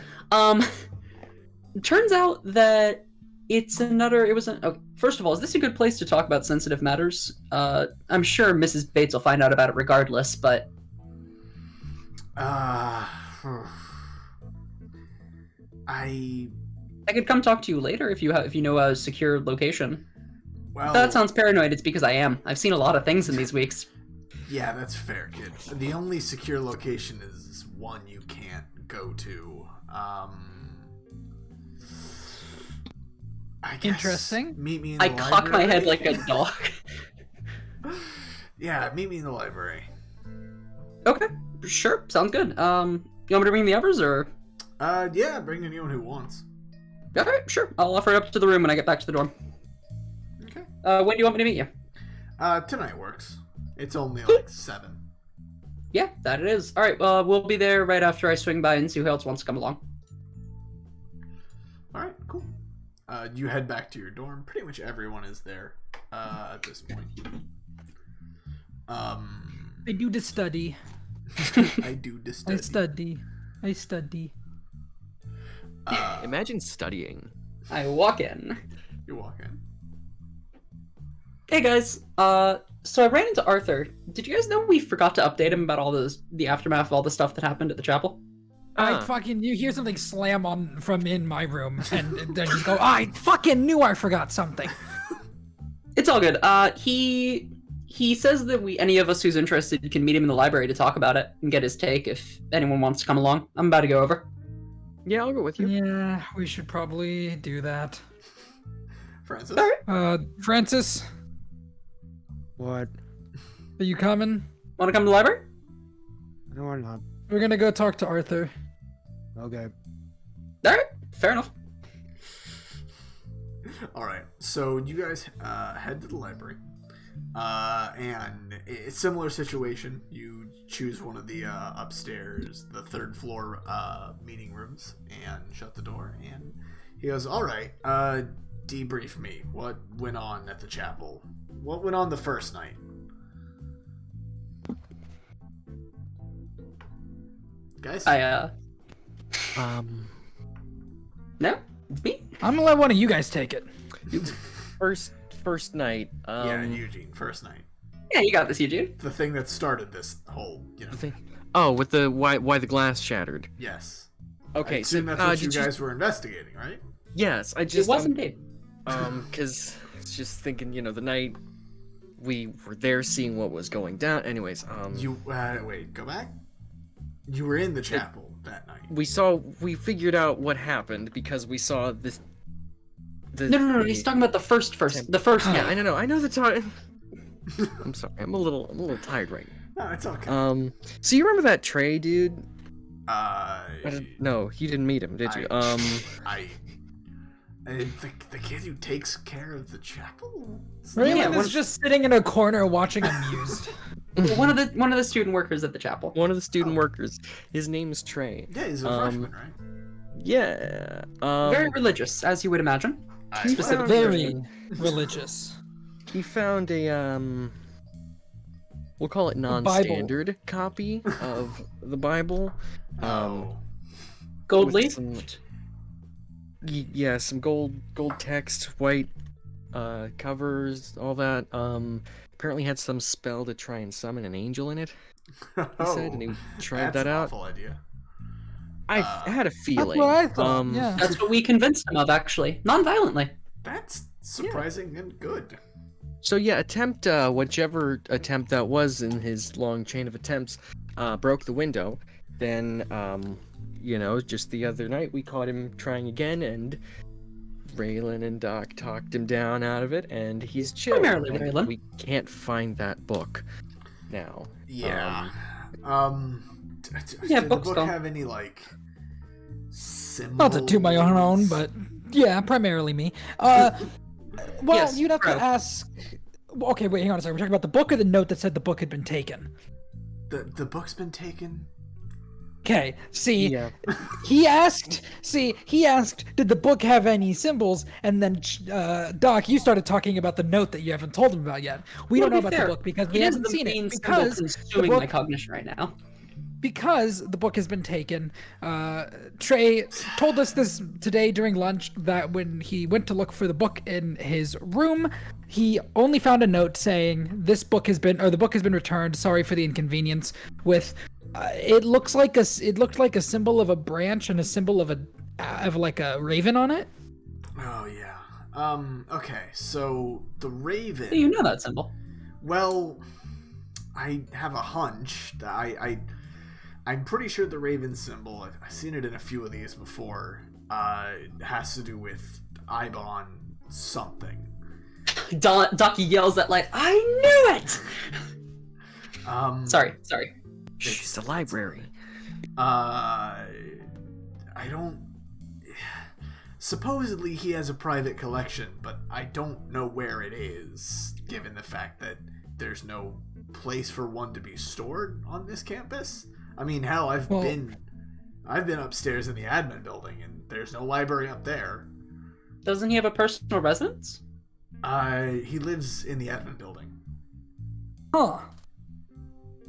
Turns out that first of all, is this a good place to talk about sensitive matters? I'm sure Mrs. Bates will find out about it regardless, but... I could come talk to you later if you know a secure location. Well, if that sounds paranoid, it's because I am. I've seen a lot of things in these weeks. Yeah, that's fair, kid. The only secure location is one you can't go to. I guess Interesting. Meet me in the library. I cock my head like a dog. Yeah, meet me in the library. Okay, sure, sounds good. You want me to bring the others, or? Yeah, bring anyone who wants. Alright, sure. I'll offer it up to the room when I get back to the dorm. Okay. When do you want me to meet you? Tonight works. It's only like 7. Yeah, that it is. Alright, we'll be there right after I swing by and see who else wants to come along. Alright, cool. You head back to your dorm. Pretty much everyone is there at this point. I do the study. I do the study. I study. Imagine studying. I walk in. You walk in. Hey guys, so I ran into Arthur. Did you guys know we forgot to update him about all the aftermath of all the stuff that happened at the chapel? You hear something slam on from in my room, and then just go, I fucking knew I forgot something. It's all good. He says that any of us who's interested can meet him in the library to talk about it and get his take if anyone wants to come along. I'm about to go over. Yeah, I'll go with you. Yeah, we should probably do that. Francis? Francis, What? are you coming? Want to come to the library? No, I'm not. We're gonna go talk to Arthur. Okay. All right, fair enough. All right, so you guys head to the library, and it's a similar situation. You choose one of the upstairs, the third floor meeting rooms, and shut the door. And he goes, "All right, debrief me. What went on at the chapel? What went on the first night?" Guys, No, it's me. I'm gonna let one of you guys take it. First night. yeah, Eugene, first night. Yeah, you got this, Eugene. The thing that started this whole, Oh, with the why the glass shattered. Yes. Okay, I assume so that's what you did guys were investigating, right? Yes, I It just was indeed. because it's just thinking, the night we were there seeing what was going down. Anyways, You wait, go back. You were in the chapel that night. we figured out what happened because we saw this. No. He's talking about the first. The first. Yeah, night. I know the time. I'm sorry, I'm a little tired right No, it's okay. now. So you remember that Trey dude? I No, you didn't meet him, did you? the kid who takes care of the chapel. Raelen was just sitting in a corner watching amused. One of the student workers at the chapel. One of the student workers. His name is Trey. Yeah, he's a freshman, right? Yeah. Very religious, as you would imagine. Specifically. Very religious. He found a we'll call it non-standard copy of the Bible. Gold with leaf. Some gold text, white covers, all that. Apparently had some spell to try and summon an angel in it. He said, and he tried that out. That's an awful idea. I had a feeling. That's what I thought. Yeah. That's what we convinced him of, actually, non-violently. That's surprising and good. So yeah, whichever attempt that was in his long chain of attempts, broke the window. Then, just the other night we caught him trying again, and Raelen and Doc talked him down out of it, and he's chill. Primarily And Raelen. we can't find that book now. Yeah. Yeah, did the books book don't. have any symbols? Not to toot my own horn, but yeah, primarily me. Well, Yes, you'd have bro. to ask. Okay, wait, hang on a second. We're talking about the book or the note that said the book had been taken? The book's been taken. Okay, see, Yeah. he asked, did the book have any symbols? And then, Doc, you started talking about the note that you haven't told him about yet. We don't know about the book because we haven't seen it. Because consuming my cognition right now. Because the book has been taken, Trey told us this today during lunch that when he went to look for the book in his room, he only found a note saying the book has been returned. Sorry for the inconvenience. With it looked like a symbol of a branch and a symbol of a raven on it. Oh yeah. Okay. So the raven. You know that symbol. Well, I have a hunch that I'm pretty sure the raven symbol, I've seen it in a few of these before, has to do with Eibon something. Doc yells at I knew it! Sorry. It's the library. I don't... Supposedly he has a private collection, but I don't know where it is, given the fact that there's no place for one to be stored on this campus. I mean, hell, I've been upstairs in the admin building, and there's no library up there. Doesn't he have a personal residence? He lives in the admin building. Huh.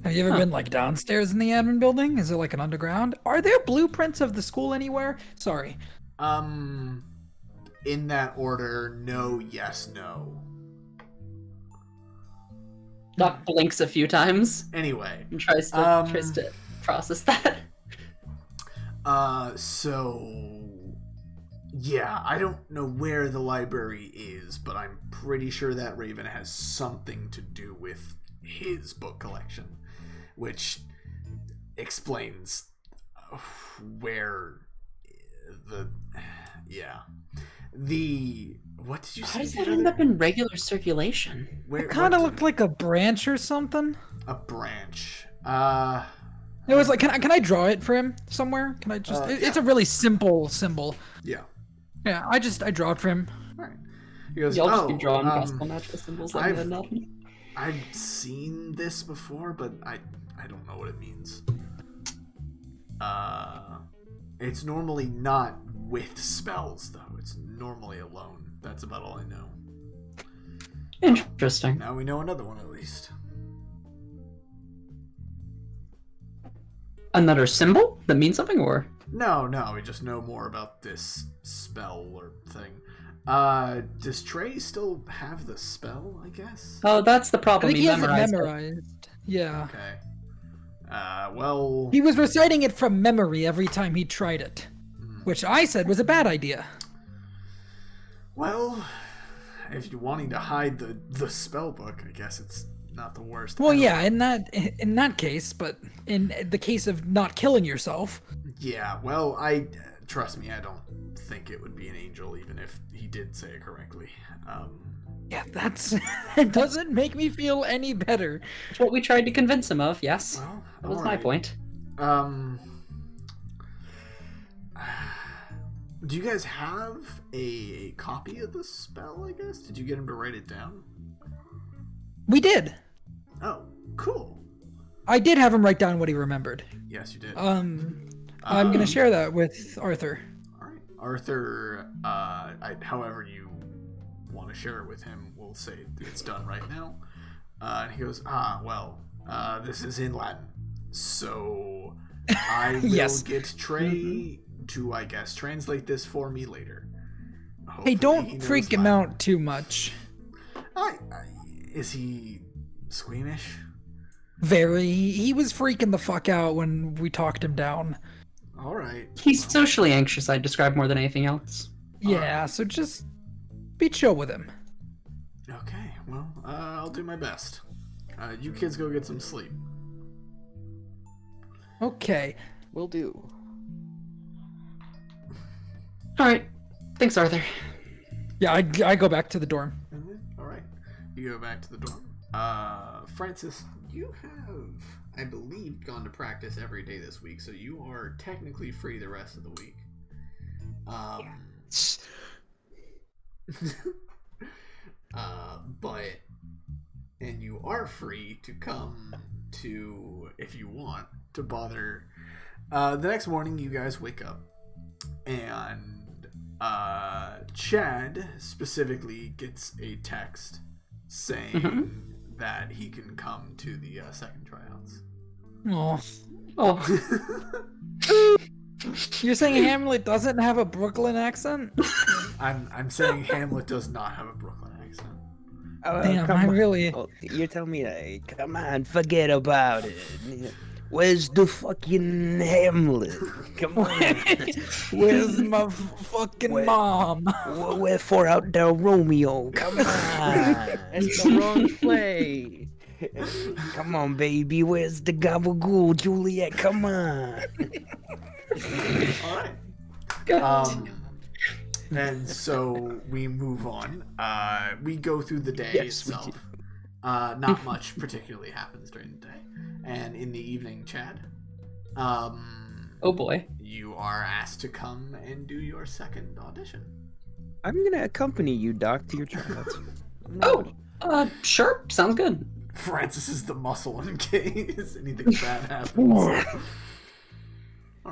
Have you ever been downstairs in the admin building? Is it an underground? Are there blueprints of the school anywhere? Sorry. In that order, no, yes, no. Doc blinks a few times Anyway. and tries to process that. So yeah, I don't know where the library is, but I'm pretty sure that Raven has something to do with his book collection, which explains where what did you say? How does that end up in regular circulation? It kind of looked like a branch or something. A branch. It was like, can I draw it for him somewhere? Can I just? It's a really simple symbol. Yeah. Yeah, I draw it for him. All right. He goes, Y'all just be drawing gospel magical symbols like that. I've seen this before, but I don't know what it means. It's normally not with spells though. It's normally alone. That's about all I know. Interesting. Now we know another one at least. Another symbol that means something, or? No, we just know more about this spell or thing. Does Trey still have the spell, I guess? Oh, that's the I problem. think he has it memorized it. memorized. Yeah. Okay. Well... He was reciting it from memory every time he tried it, which I said was a bad idea. Well, if you're wanting to hide the spell book, I guess it's not the worst. Well, yeah, in that case, but in the case of not killing yourself. Yeah, well, trust me, I don't think it would be an angel, even if he did say it correctly. Yeah, it doesn't make me feel any better. That's what we tried to convince him of, yes. Well, that was my point. Do you guys have a copy of the spell, I guess? Did you get him to write it down? We did. Oh, cool. I did have him write down what he remembered. Yes, you did. I'm gonna share that with Arthur. All right, Arthur. However you want to share it with him, we'll say it's done right now. And he goes, this is in Latin, so I will Yes. get Trey to, I guess, translate this for me later. Hopefully Hey, he don't knows freak him Latin. out too much. Is he squeamish? Very. He was freaking the fuck out when we talked him down. All right. He's socially anxious, I'd describe, more than anything else. Yeah, so just be chill with him. Okay, well, I'll do my best. You kids go get some sleep. Okay. Will do. Alright. Thanks, Arthur. Yeah, I go back to the dorm. All right. You go back to the dorm. Francis, you have, I believe, gone to practice every day this week, so you are technically free the rest of the week. And you are free to come to, if you want, to bother. The next morning, you guys wake up, and Chad specifically gets a text saying that he can come to the second tryouts. Oh. You're saying Hamlet doesn't have a Brooklyn accent? I'm saying Hamlet does not have a Brooklyn accent. Damn, come I on. really... Oh, you're telling me that? Come on, forget about it. Where's the fucking Hamlet? Come on. Where's my fucking mom? Wherefore out there, Romeo? Come on. That's the wrong play. Come on, baby. Where's the gabagool, Juliet? Come on. All right. And so we move on. We go through the day Yes, we itself. Not much particularly happens during the day. And in the evening, Chad, Oh boy. you are asked to come and do your second audition. I'm gonna accompany you, Doc, to your tryouts. Oh, sure. Sounds good. Francis is the muscle in case anything bad happens.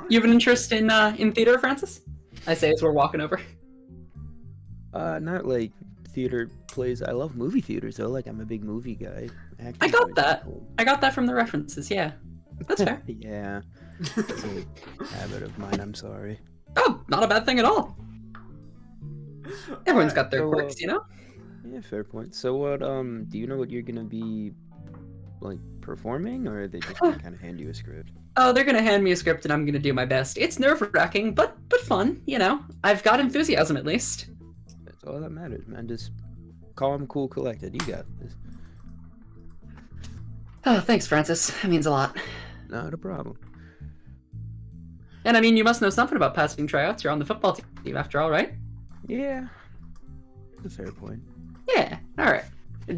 You have an interest in theater, Francis? I say as we're walking over. Not like theater plays. I love movie theaters though. Like I'm a big movie guy. I got that. I got that from the references, yeah. That's fair. Yeah. It's a habit of mine. I'm sorry. Oh, not a bad thing at all. Everyone's got their so, quirks, you know? Yeah, fair point. So what? Do you know what you're gonna be like performing, or are they just gonna kind of hand you a script? Oh, they're gonna hand me a script and I'm gonna do my best. It's nerve-wracking, but fun, you know. I've got enthusiasm at least. That's all that matters, man. Just calm, cool, collected. You got this. Oh, thanks, Francis. That means a lot. Not a problem. And I mean, you must know something about passing tryouts. You're on the football team after all, right? Yeah, that's a fair point. Yeah, alright.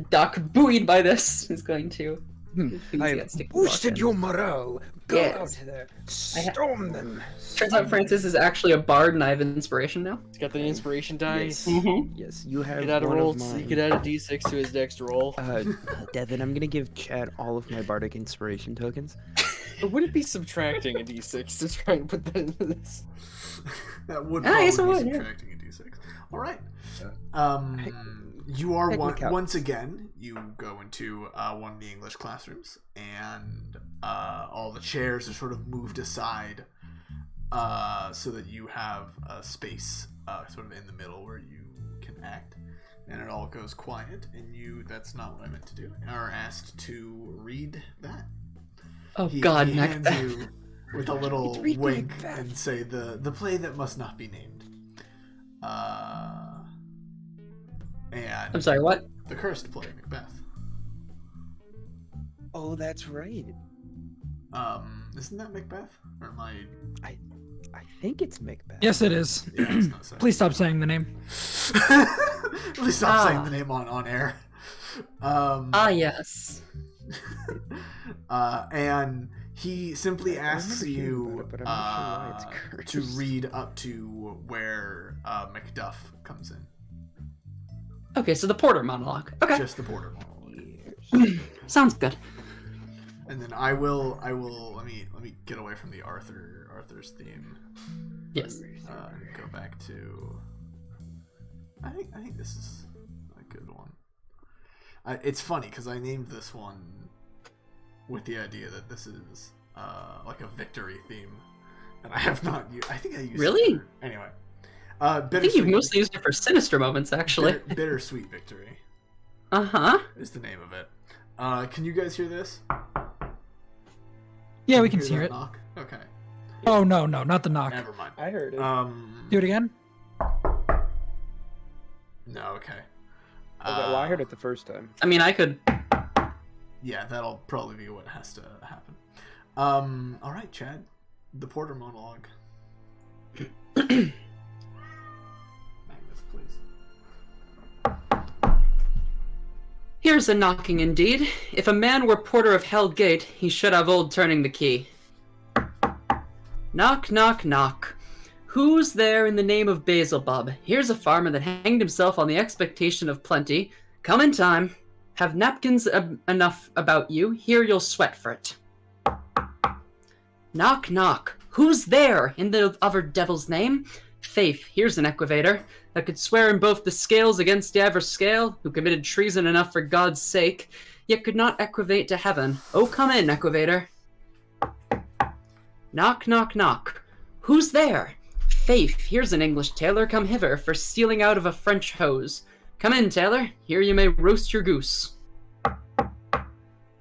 Doc, buoyed by this, is going to I've enthusiastically walk boosted in. your morale. Go Yes. out there, storm them. Turns out Francis is actually a bard and I have inspiration now. He's got the inspiration dice. Yes, Mhm. yes, you have He could add a one roll. of mine. He could add a d6 to his next roll. Devin, I'm gonna give Chad all of my bardic inspiration tokens. Or would it be subtracting a d6 to try and put that into this? That would Ah, probably yes, it be would, yeah. subtracting a d6. All right. Hey, You are technicalities. once again. You go into one of the English classrooms, and all the chairs are sort of moved aside, so that you have a space sort of in the middle where you can act. And it all goes quiet, and you—that's not what I meant to do. Are asked to read that. Oh He god, hands Macbeth. you with a little It's read wink Macbeth. and say the play that must not be named. And I'm sorry, what? the cursed play, Macbeth. Oh, that's right. Isn't that Macbeth? Or am I? I think it's Macbeth. Yes, it is. Yeah, it's not saying. Please stop saying the name. Please stop saying Ah. the name on air. Yes. And he simply I asks remember hearing you about it, but I'm not sure why it's to cursed. read up to where Macduff comes in. Okay, so the porter monologue. Okay. Just the border monologue. Sounds good. And then I will let me get away from the Arthur's theme. Yes. Go back to I think this is a good one. It's funny because I named this one with the idea that this is like a victory theme, and I have not used. I think I used Really? it for, anyway. I think you've mostly used it for sinister moments, actually. Bittersweet Victory Uh-huh. is the name of it. Can you guys hear this? Yeah, we you can hear that it. Knock? Okay. Oh no, not the knock. Never mind. I heard it. Do it again. No. Okay. Okay, well, I heard it the first time. I mean, I could... Yeah, that'll probably be what has to happen. All right, Chad. The Porter monologue. Magnus, please. Here's a knocking indeed. If a man were porter of Hell Gate, he should have old turning the key. Knock, knock, knock. Who's there in the name of Basilbub? Here's a farmer that hanged himself on the expectation of plenty. Come in time. Have napkins enough about you. Here you'll sweat for it. Knock, knock. Who's there in the other devil's name? Faith, here's an equivator that could swear in both the scales against the ever scale, who committed treason enough for God's sake, yet could not equivate to heaven. Oh, come in, equivator. Knock, knock, knock. Who's there? Faith, here's an English tailor come hither for stealing out of a French hose. Come in, tailor. Here you may roast your goose.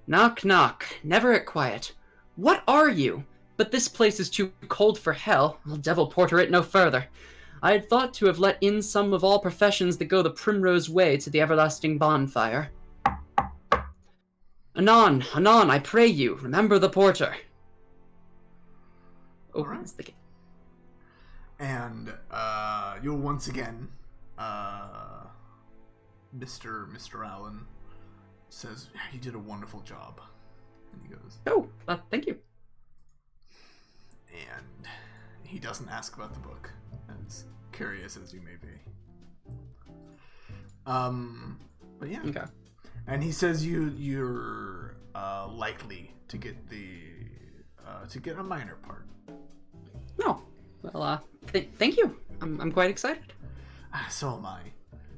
Knock, knock. Never at quiet. What are you? But this place is too cold for hell. I'll devil porter it no further. I had thought to have let in some of all professions that go the primrose way to the everlasting bonfire. Anon, anon, I pray you, remember the porter. Opens the gate. And you'll once again, Mr. Allen says, "You did a wonderful job." And he goes, Oh, thank you. and he doesn't ask about the book, as curious as you may be. But yeah. Okay. And he says you're likely to get a minor part. No. Well, thank you. I'm quite excited. So am I.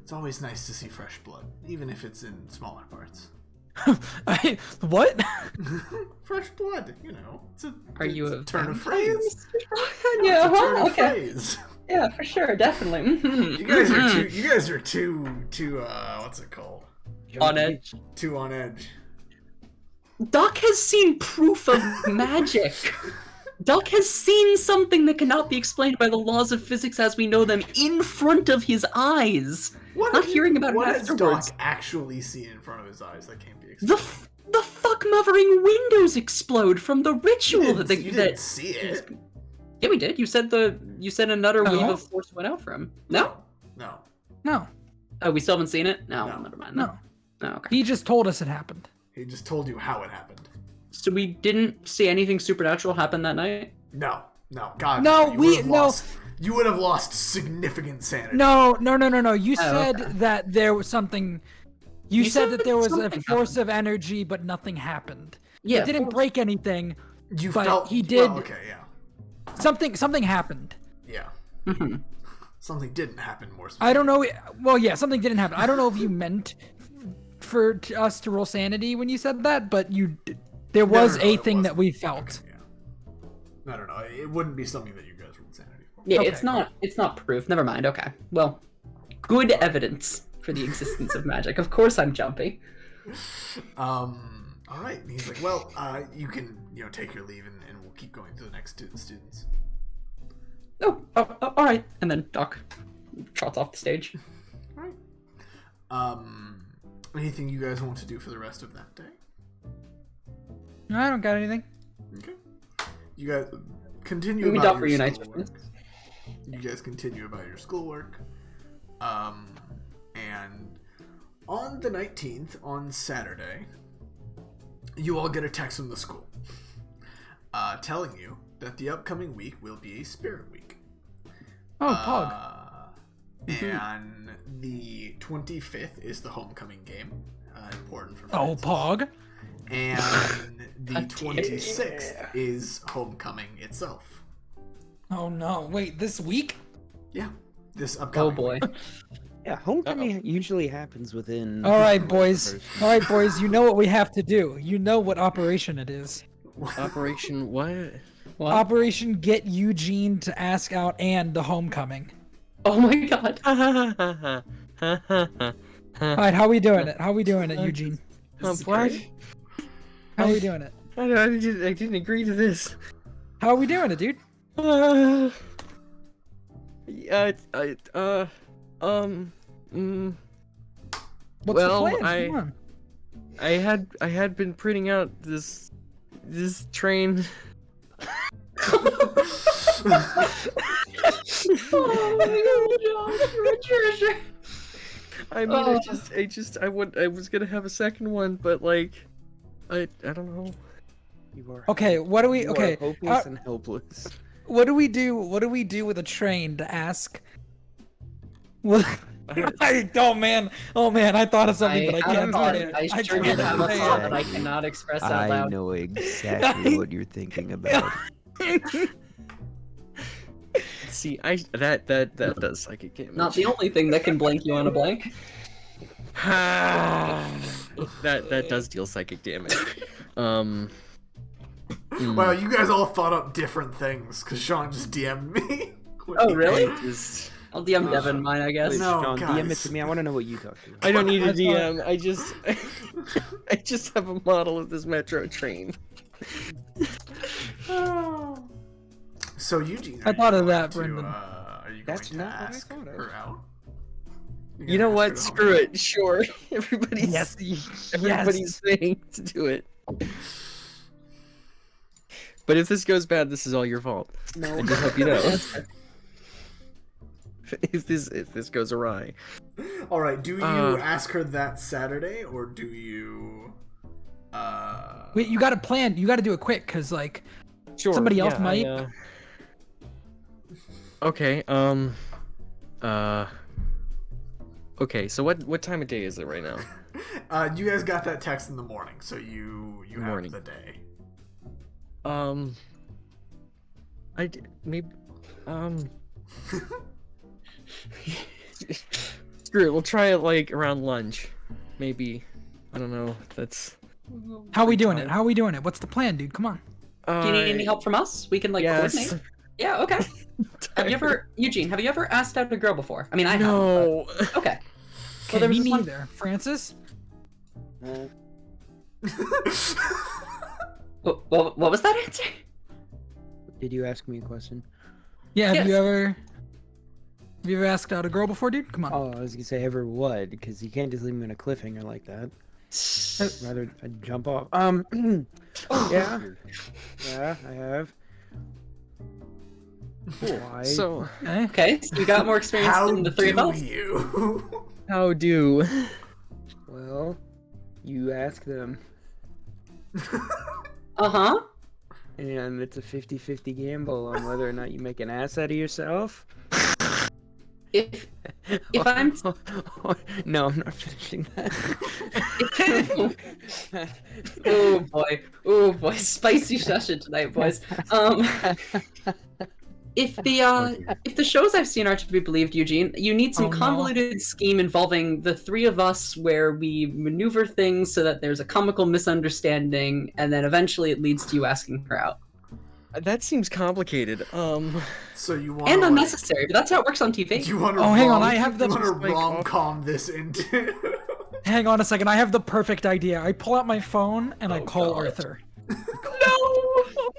It's always nice to see fresh blood, even if it's in smaller parts. What? Fresh blood, you know. Are you it's a turn of vampire, phrase? Mr. Yeah, It's a turn of okay. phrase. Yeah, for sure, definitely. You guys are too what's it called? On edge. Too on edge. Duck has seen proof of magic. Duck has seen something that cannot be explained by the laws of physics as we know them in front of his eyes. Not hearing about it what has afterwards. Doc actually seen in front of his eyes that can't be The explained? the fuck mothering windows explode from the ritual You that didn't see it. Yeah, we did. You said another No. wave of force went out from him. No? No. No, Oh, we still haven't seen it? No, No. never mind. Then. no. Oh, okay. He just told us it happened. He just told you how it happened. So we didn't see anything supernatural happen that night? No. God. No, you we- would have no. lost- You would have lost significant sanity. No. You Oh, said okay. that there was something. You said that there was a something force of energy, but nothing happened. Yeah. It didn't break anything. You But felt he did- Well, okay, yeah. Something happened. Yeah. hmm Something didn't happen more I don't know. Well, yeah, something didn't happen. I don't know if you meant for us to roll sanity when you said that, but there was no, a it thing that wasn't. we felt. Okay, yeah. No. It wouldn't be something that you guys rolled sanity for. Yeah, Okay. it's not proof. Never mind. Okay. Well, good evidence for the existence of magic. Of course I'm jumpy. All right. And he's like, well, you can, take your leave and we'll keep going to the next students. Oh, all right. And then Doc trots off the stage. All right. Anything you guys want to do for the rest of that day? No, I don't got anything. Okay. You guys continue We about Doc your reunites with schoolwork. You guys continue about your schoolwork. And on the 19th, on Saturday, you all get a text from the school telling you that the upcoming week will be a spirit week. Oh, Pog. And the 25th is the homecoming game. Important for Oh, Francis. Pog. And the 26th is homecoming itself. Oh no! Wait, this week? Yeah, this Oh upcoming boy. week. Yeah, homecoming usually happens within. All right, boys. All right, boys. You know what we have to do. You know what operation it is. Operation what? What? Operation Get Eugene to ask out and the homecoming. Oh my god. All right, how we doing it? How we doing it, Eugene? This is What? great. How we doing it? I didn't agree to this. How we doing it, dude? What's Well, the plan? Come on. I had been printing out this train. Oh my god. I mean, I was gonna have a second one, but like, I don't know. You are, Okay, what do we? you Okay, are hopeless and helpless. what do we do? What do we do with a train to ask? Well, oh man, I thought of something, but I can't say it. I sure can't did have a say thought it. that I cannot express out I loud. know exactly what you're thinking about. See, that does psychic damage. Not the only thing that can blank you on a blank. that does deal psychic damage. Wow, you guys all thought up different things because Shawn just DM'd me. Oh really? Just, I'll DM Devin mine, I guess. No, Sean, DM it guys. to me. I want to know what you talk to. I don't need a That's DM. I just have a model of this metro train. So Eugene, I are thought you of going that, to, Brendon. Are you going That's to not what I ask thought of. her out? You know gonna ask her what? to Screw homecoming? it. Sure. Everybody's Yes. saying to do it. But if this goes bad, this is all your fault. No, I just hope you know. if this goes awry. All right. Do you Uh, ask her that Saturday or do you? Wait, you got to plan. You got to do it quick, cause like Sure. somebody else yeah, might. Okay. Okay. So what time of day is it right now? You guys got that text in the morning, so you have Morning. the day. Maybe. Screw it. We'll try it like around lunch. Maybe. I don't know. That's. How we doing it? How we doing it? What's the plan, dude? Come on. Do you need any help from us? We can like Yes. coordinate. Yeah, okay. Have you ever, Eugene? Have you ever asked out a girl before? I mean, I have. No. Okay. Okay, there was me this one- neither. Francis? What was that answer? Did you ask me a question? Yeah, Yes. have you ever asked out a girl before, dude? Come on. Oh, I was gonna say ever would, because you can't just leave me on a cliffhanger like that. Rather I'd jump off. Yeah, yeah, I have. Why? So, Okay. Okay, so you got more experience How than the three of do us. you? how do? Well, you ask them, Uh-huh. and it's a 50-50 gamble on whether or not you make an ass out of yourself. If I'm No, I'm not finishing that. oh boy, spicy session tonight, boys. If the shows I've seen are to be believed, Eugene, you need some Oh, no. convoluted scheme involving the three of us where we maneuver things so that there's a comical misunderstanding, and then eventually it leads to you asking her out. That seems complicated. So you want And unnecessary, but that's how it works on TV. You want to Oh, hang on, I have the- you want to like, rom-com this into. Hang on a second. I have the perfect idea. I pull out my phone and I call God. Arthur.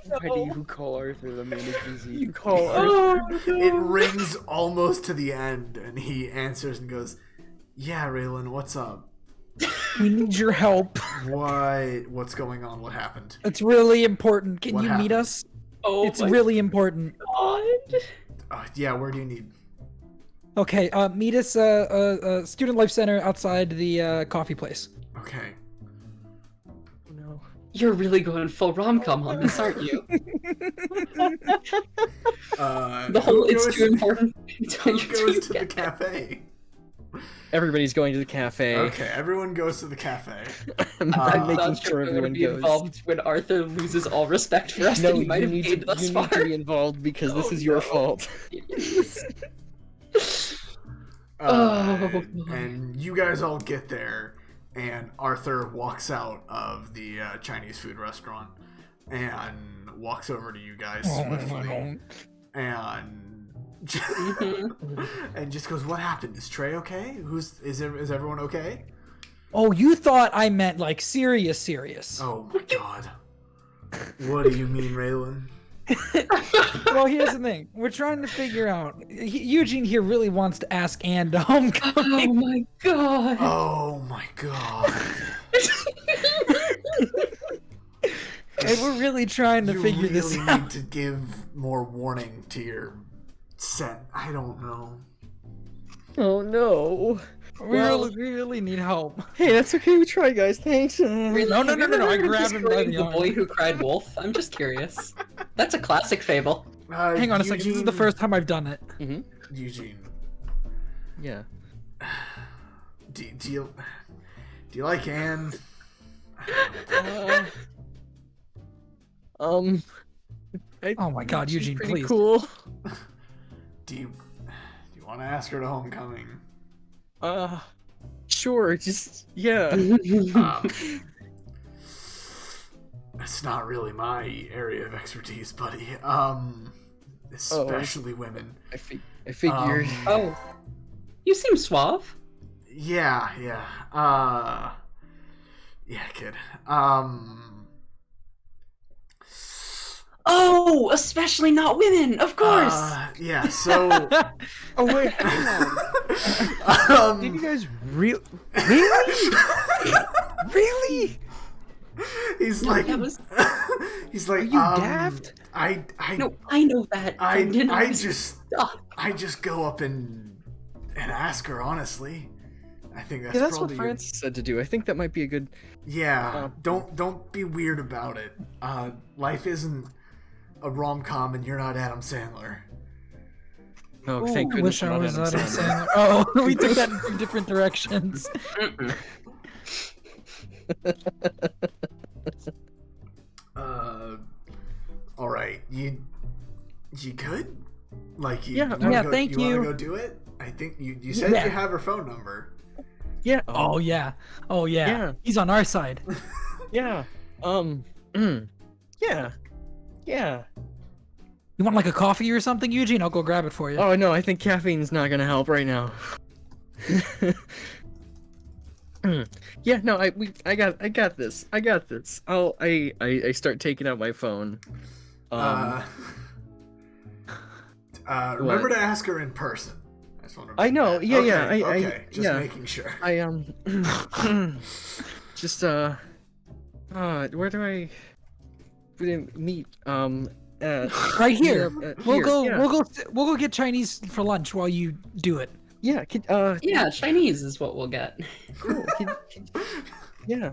Why do you call Arthur the man is busy? You call It rings almost to the end, and he answers and goes, "Yeah, Raelen, what's up? We need your help. What's going on? What happened?" It's really important. Can What you happened? meet us? Oh It's my really important. god. Yeah, where do you need? Okay, meet us Student Life Center outside the coffee place. Okay. No. You're really going full rom-com on this, aren't you? The whole who it's goes- too important. Who goes to the cafe? Everybody's going to the cafe. Okay, everyone goes to the cafe. I'm I'm making Not sure I'm gonna everyone be goes. involved when Arthur loses all respect for us No, that he might you have need made to, thus you far. need to be involved because this Oh, is your no. fault. Oh. And you guys all get there, and Arthur walks out of the Chinese food restaurant and walks over to you guys swiftly and and just goes, "What happened? Is Trey okay? Is everyone okay?" Oh, you thought I meant like serious. Oh my god. What do you mean, Raelen? Well, here's the thing. We're trying to figure out. Eugene here really wants to ask Anne to homecoming. Oh my god. Oh my god. And we're really trying to You figure really this out. need to give more warning to your set. I don't know. Oh no. We really need help. Hey, that's okay. We tried, guys. Thanks. Really? No, no, Have you no, no, ever I heard of grabbed him by story the of arm. boy who cried wolf. I'm just curious. That's a classic fable. Hang on a second. This is the Eugene- first time I've done it. Eugene, Yeah. do you like Anne? Oh my God, she's Eugene, pretty please. Cool. Do you want to ask her to homecoming? Sure. Just yeah. It's not really my area of expertise, buddy. Especially women. I figured. Oh. You seem suave. Yeah. Yeah, kid. Oh, especially not women, of course. Yeah. So, Oh wait, hang on. Did you guys really? Really? he's No, like, that was- he's like, Are you daft? I No, I know that. Brendon. I was- just go up and ask her honestly. I think that's Yeah, that's what probably Francis said to do. I think that might be a good. Yeah, don't be weird about it. Life isn't a rom-com, and you're not Adam Sandler. Oh, Ooh, thank I goodness. wish I I'm not was Adam Adam Sandler. Sandler. Oh, we took that in two different directions. Mm-mm. All right, you could, like, you Yeah, wanna yeah, go, thank you. Want you. to go do it? I think you said Yeah. you have her phone number. Yeah. Oh yeah. Oh yeah. Yeah. He's on our side. Yeah. Yeah. Yeah. You want like a coffee or something, Eugene? I'll go grab it for you. Oh no, I think caffeine's not gonna help right now. Yeah, no, I got this. I start taking out my phone. Remember to ask her in person. I just want to I know. Yeah, yeah. Okay, just yeah. making sure. Just where do I meet? Right here. We'll go. yeah. We'll go get Chinese for lunch while you do it. Yeah, Yeah, Chinese is what we'll get. cool. Yeah.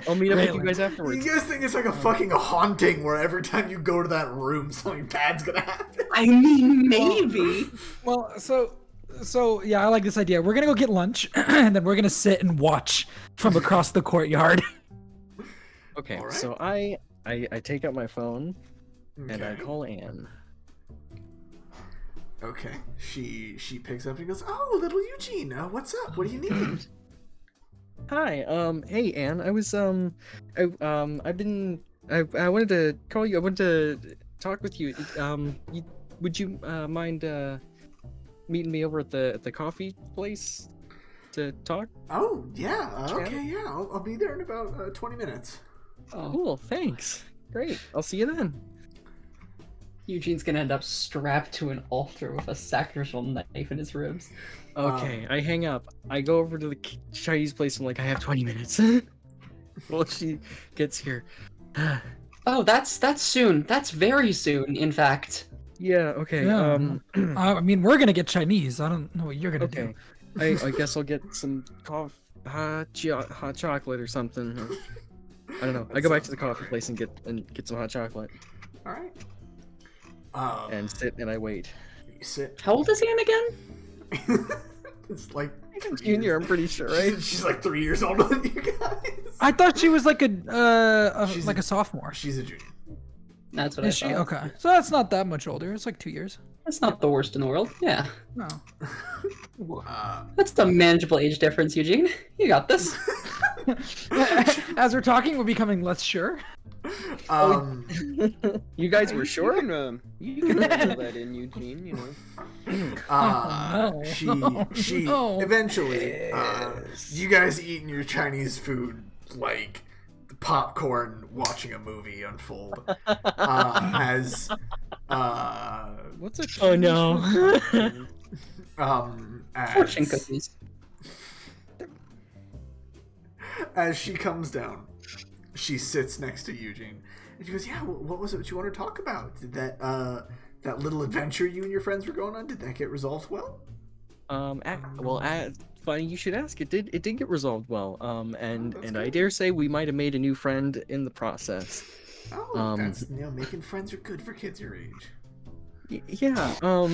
I'll meet up with you Raelen, guys You afterwards. guys think it's like a fucking haunting where every time you go to that room, something bad's gonna happen? I mean, maybe. Well, so yeah, I like this idea. We're gonna go get lunch, and then we're gonna sit and watch from across the courtyard. Okay, Alright. so I take out my phone and I Okay. call Anne. Okay. She picks up and goes, "Oh, little Eugene, what's up? What do you need?" Hi, hey Anne, I wanted to call you. I wanted to talk with you. Would you mind meeting me over at the coffee place to talk? Oh, yeah. Okay, yeah. I'll be there in about 20 minutes. Oh, Cool, thanks. Great. I'll see you then. Eugene's gonna end up strapped to an altar with a sacrificial knife in his ribs. Okay, I hang up. I go over to the Chinese place. I'm like, I have 20 minutes. Well, she gets here. Oh, that's soon. That's very soon, in fact. Yeah. Okay. Yeah. I mean, we're gonna get Chinese. I don't know what you're gonna Okay. do. I guess I'll get some hot chocolate or something. I don't know. I go back to the coffee place and get some hot chocolate All right. and sit and I wait. You sit. How old is Anne again? It's like Junior, I'm pretty sure, right? She's like 3 years older than you guys. I thought she was like She's like a sophomore. She's a junior. That's what Is I she? thought. Okay. So that's not that much older. It's like 2 years. That's not the worst in the world. Yeah. No. That's a manageable age difference, Eugene. You got this. As we're talking, we're becoming less sure. You guys were sure? You can handle that in Eugene, you know. no. She No. eventually, you guys eating your Chinese food like popcorn watching a movie unfold, as What's a Oh no. Fortune as cookies. as she comes down, she sits next to Eugene, and she goes, "Yeah, what was it that you want to talk about? Did that little adventure you and your friends were going on, did that get resolved well?" Funny you should ask. It did get resolved well. And that's I good. dare say we might have made a new friend in the process. Oh, that's making friends are good for kids your age. Yeah. Oh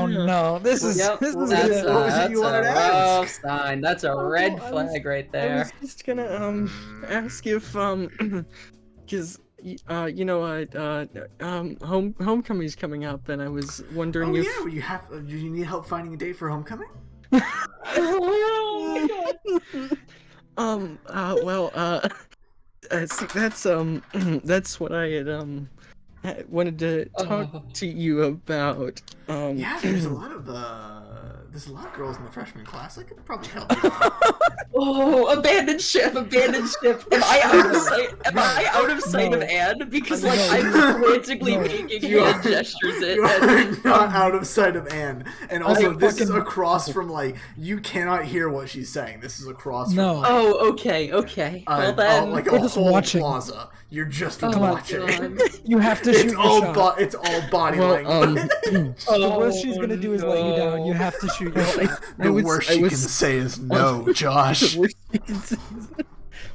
no! This is Yep, this is that's good. What was it that's you wanted to a ask? rough sign. That's a red I was- flag right I there. was just gonna ask if because homecoming's coming up, and I was wondering Oh if yeah, well, do you need help finding a date for homecoming? see, that's what I had wanted to talk to you about. Yeah, there's a lot of girls in the freshman class. I could probably help you out. Oh, abandoned ship, abandoned ship. Am I out of sight? Am I out of sight of No. Anne? Because No. like I'm frantically No. making You are- hand gestures You at. are not out of sight of Anne. And also, I this is fucking- across from, like, you cannot hear what she's saying. This is across No. from, Oh, okay. Well then. like a We're just whole watching. plaza. You're just Oh, watching. God. You have to shoot It's your all shot. it's all body Well, language. The worst she's gonna do is let you down. You have to shoot your shot. The worst she can say is no, Josh.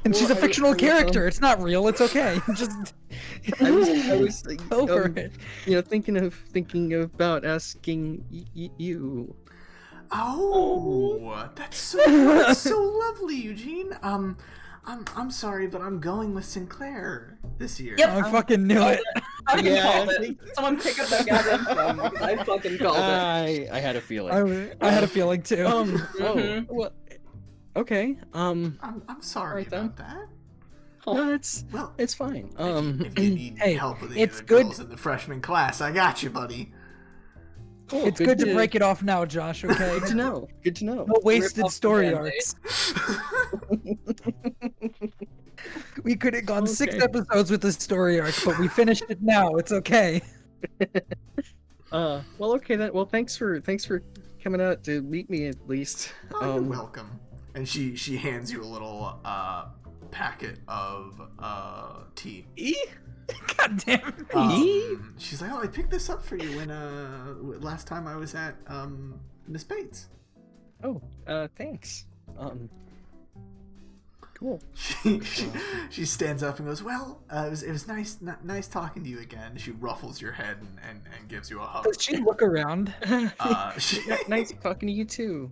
And she's a Well, fictional I character. It's not real. It's okay. Just I was go for it. thinking about asking you. Oh, that's so lovely, Eugene. I'm sorry, but I'm going with Sinclair this year. Yep. I fucking knew it. I Yeah, called I it. think- Someone pick up that goddamn phone because I fucking called it. I had a feeling. I had a feeling too. Mhm. Well, okay. I'm sorry Alright, then. about that. No, it's Well, fine. if you need hey, help with any it's of the good- girls in the freshman class, I got you, buddy. Cool. It's good to break it off now, Josh. Okay. Good to know. Good to know. No wasted off the story Band-Aid. arcs. We could have gone 6 Okay. episodes with the story arc, but we finished it now. It's okay. Well, okay then. Well, thanks for coming out to meet me at least. Oh, you're welcome. And she hands you a little packet of tea. God damn it. She's like, "Oh, I picked this up for you when last time I was at Miss Bates." Oh, thanks. Cool. She stands up and goes, "Well, it was nice talking to you again." She ruffles your head and gives you a hug. Does she look around? Nice talking to you too.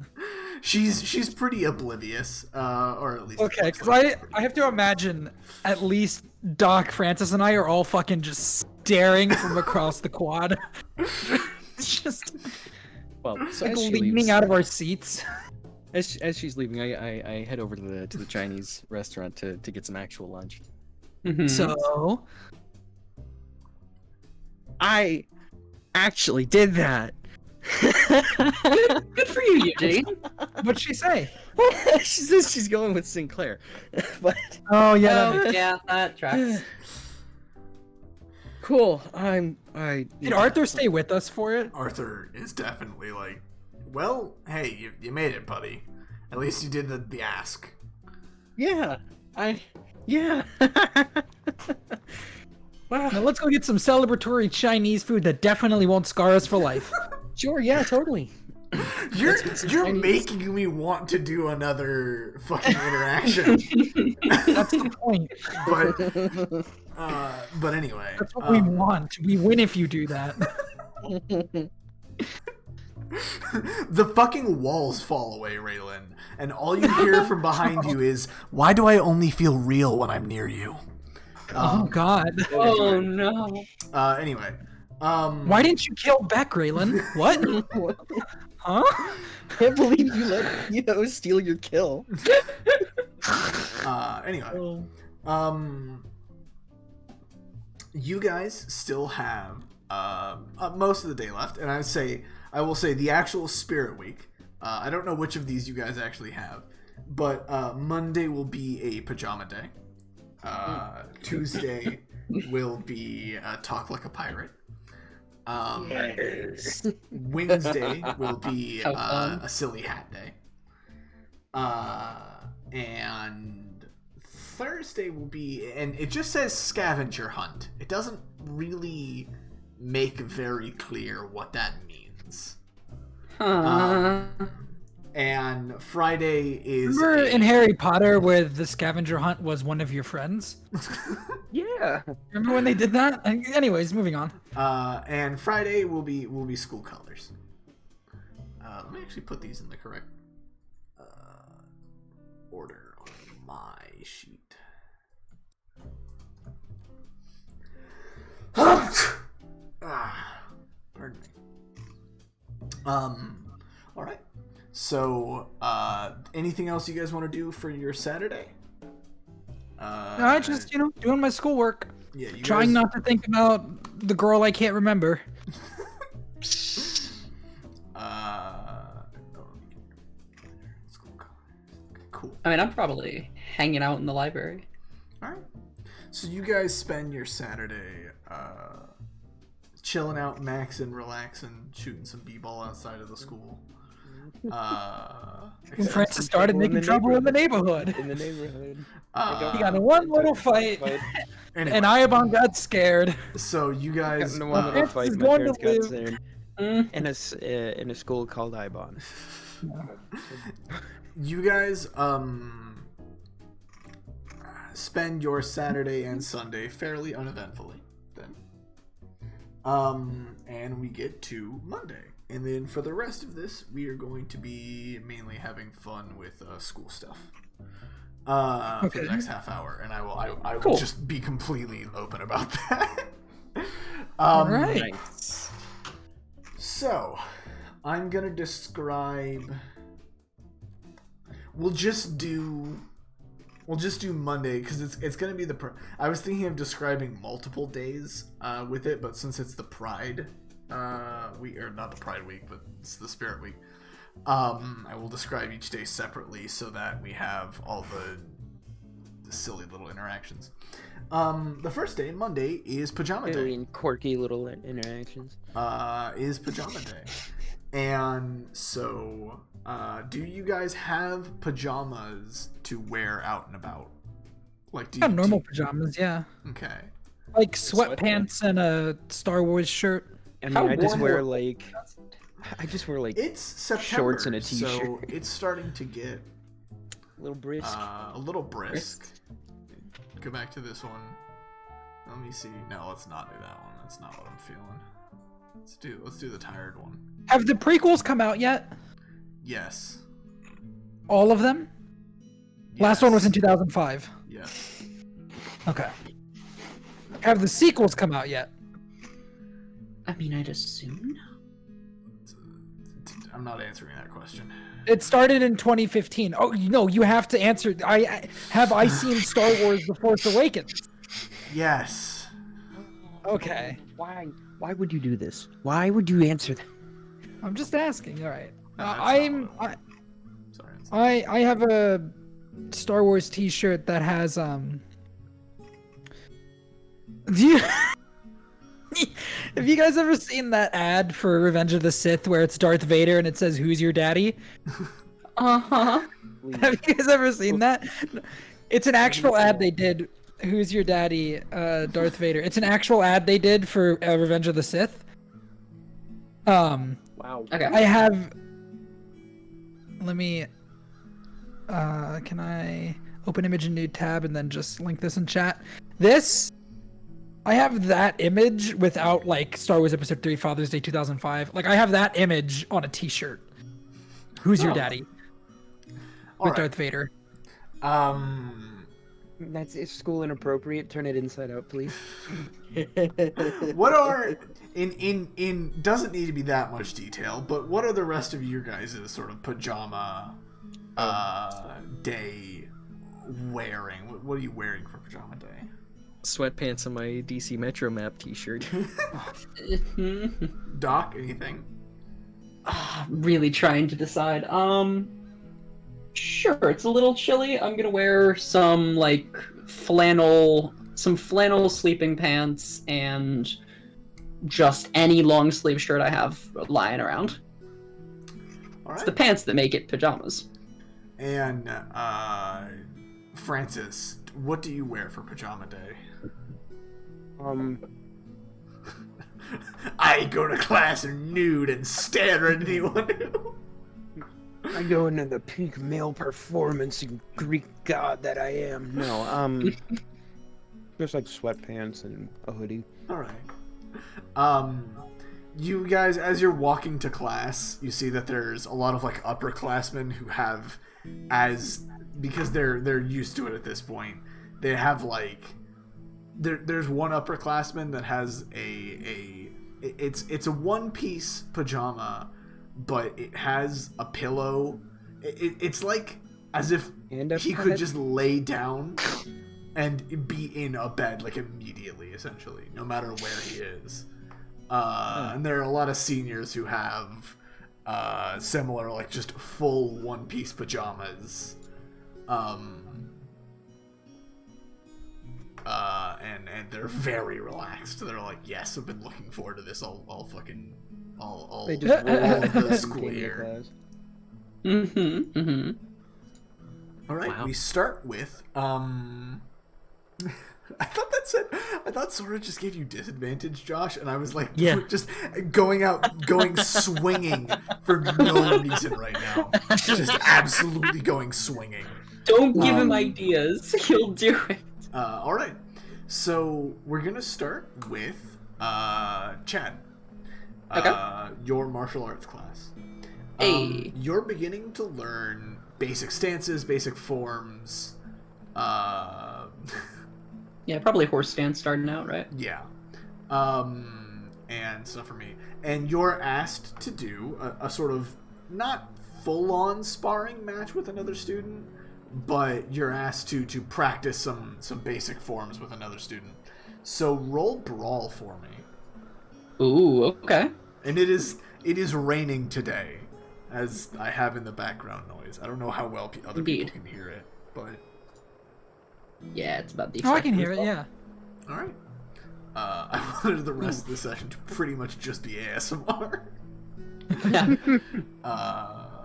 She's pretty oblivious, or at least Okay, because I have to imagine at least Doc, Francis, and I are all fucking just staring from across the quad. Just Well, so like as she leaning leaves, out of our seats. as she's leaving, I head over to the Chinese restaurant to get some actual lunch. Mhm. So, I actually did that. Good for you, Eugene. what'd she say? She says she's going with Sinclair, but Oh, yeah. Oh, yeah, that tracks. cool. Did Arthur stay with us for it? Arthur is definitely like, "Well, hey, you made it, buddy. At least you did the ask." Yeah, yeah. Wow. Now let's go get some celebratory Chinese food that definitely won't scar us for life. Sure. Yeah. Totally. You're Chinese. making me want to do another fucking interaction. That's the point. But anyway, That's what we want. We win if you do that. the fucking walls fall away, Raelen, and all you hear from behind you is, "Why do I only feel real when I'm near you?" Oh, God. Oh, no. Anyway, Why didn't you kill Beck, Raylan? What? Huh? Can't believe you let steal your kill. anyway, you guys still have most of the day left, and I will say the actual Spirit Week. I don't know which of these you guys actually have, but Monday will be a pajama day. Tuesday will be Talk Like a Pirate. Wednesday will be How fun. a silly hat day. And Thursday will be, and it just says scavenger hunt. It doesn't really make very clear what that means. And Friday is Remember in Harry Potter where the scavenger hunt was one of your friends? Yeah. Remember when they did that? Anyways, moving on. and Friday will be school colors. Let me actually put these in the correct order on my sheet. Pardon me. All right. So, anything else you guys want to do for your Saturday? I just, doing my schoolwork. Yeah, you Trying guys- not to think about the girl I can't remember. Cool. I mean, I'm probably hanging out in the library. All right. So you guys spend your Saturday chilling out, maxing, relaxing, shooting some b-ball outside of the school. When Francis started making trouble in the neighborhood. In the neighborhood. He got in one little fight, Anyway, and Eibon got scared. so you Got guys, into one little Francis fight. is My going parents to got live. scared. In a school called Eibon. you guys spend your Saturday and Sunday fairly uneventfully then. And we get to Monday. And then for the rest of this, we are going to be mainly having fun with school stuff. For the next half hour, and I will Cool. just be completely open about that. All right. Nice. So, I'm gonna describe. We'll just do Monday because it's gonna be I was thinking of describing multiple days with it, but since it's the Pride week, or not the Pride Week, but it's the Spirit Week. I will describe each day separately so that we have all the silly little interactions. The first day, Monday, is Pajama Day. Really quirky little interactions. Is Pajama Day. And so, do you guys have pajamas to wear out and about? Like, do you have normal pajamas, yeah. Okay. Like sweatpants and a Star Wars shirt. I mean, I just wear like It's September, shorts and a t-shirt. so it's starting to get a little brisk. a little brisk. Go back to this one. Let me see. No, let's not do that one. That's not what I'm feeling. Let's do the tired one. Have the prequels come out yet? Yes. All of them? Last one was in 2005. Yes. Okay. Have the sequels come out yet? I mean, I'd assume. I'm not answering that question. It started in 2015. Oh, no, you have to answer. I seen Star Wars: The Force Awakens? Yes. Okay. Why would you do this? Why would you answer that? I'm just asking. All right. No, that's not what Sorry. I have a Star Wars T-shirt that has Do you have you guys ever seen that ad for Revenge of the Sith where it's Darth Vader and it says "Who's your daddy"? Uh-huh. Have you guys ever seen that? It's an actual ad they did. "Who's your daddy?" Darth Vader. It's an actual ad they did for Revenge of the Sith. Wow. Okay. I have. Let me. Can I open image in new tab and then just link this in chat? This. I have that image without like Star Wars Episode 3 Father's Day 2005. Like I have that image on a T-shirt. Who's your daddy? All With right. Darth Vader. It's school inappropriate. Turn it inside out, please. What are in doesn't need to be that much detail, but what are the rest of your guys' sort of pajama day wearing? What are you wearing for Pajama Day? Sweatpants and my DC Metro Map T-shirt. Doc, anything? Really trying to decide. Sure, it's a little chilly. I'm gonna wear some like flannel sleeping pants and just any long sleeve shirt I have lying around. All right. It's the pants that make it pajamas. And Francis, what do you wear for Pajama Day? I go to class nude and stare at anyone who... I go into the peak male performance and Greek god that I am. No, just like sweatpants and a hoodie. All right. You guys, as you're walking to class, you see that there's a lot of like upperclassmen who have, because they're used to it at this point. They have like, there's one upperclassman that has it's a one-piece pajama, but it has a pillow. It's like as if he could just lay down and be in a bed like immediately, essentially, no matter where he is. And there are a lot of seniors who have similar, like just full one-piece pajamas. And they're very relaxed. They're like, yes, I've been looking forward to this all They just roll all of the and school came to year. class. All right, Wow. we start with I thought Sora just gave you disadvantage, Josh, and I was like, Yeah. just going swinging for no reason right now. Just absolutely going swinging. Don't give him ideas. He'll do it. All right, so we're gonna start with Chad. Okay. Your martial arts class. Hey. You're beginning to learn basic stances, basic forms. Yeah, probably horse stance starting out, right? Yeah. And stuff for me. And you're asked to do a sort of not full-on sparring match with another student, but you're asked to practice some basic forms with another student. So roll brawl for me. Ooh, okay. And it is raining today, as I have in the background noise. I don't know how well other Indeed. people can hear it, but Yeah, it's about the. Oh, I can expected hear it. result. Yeah. all right. I wanted the rest of the session to pretty much just be ASMR. Yeah.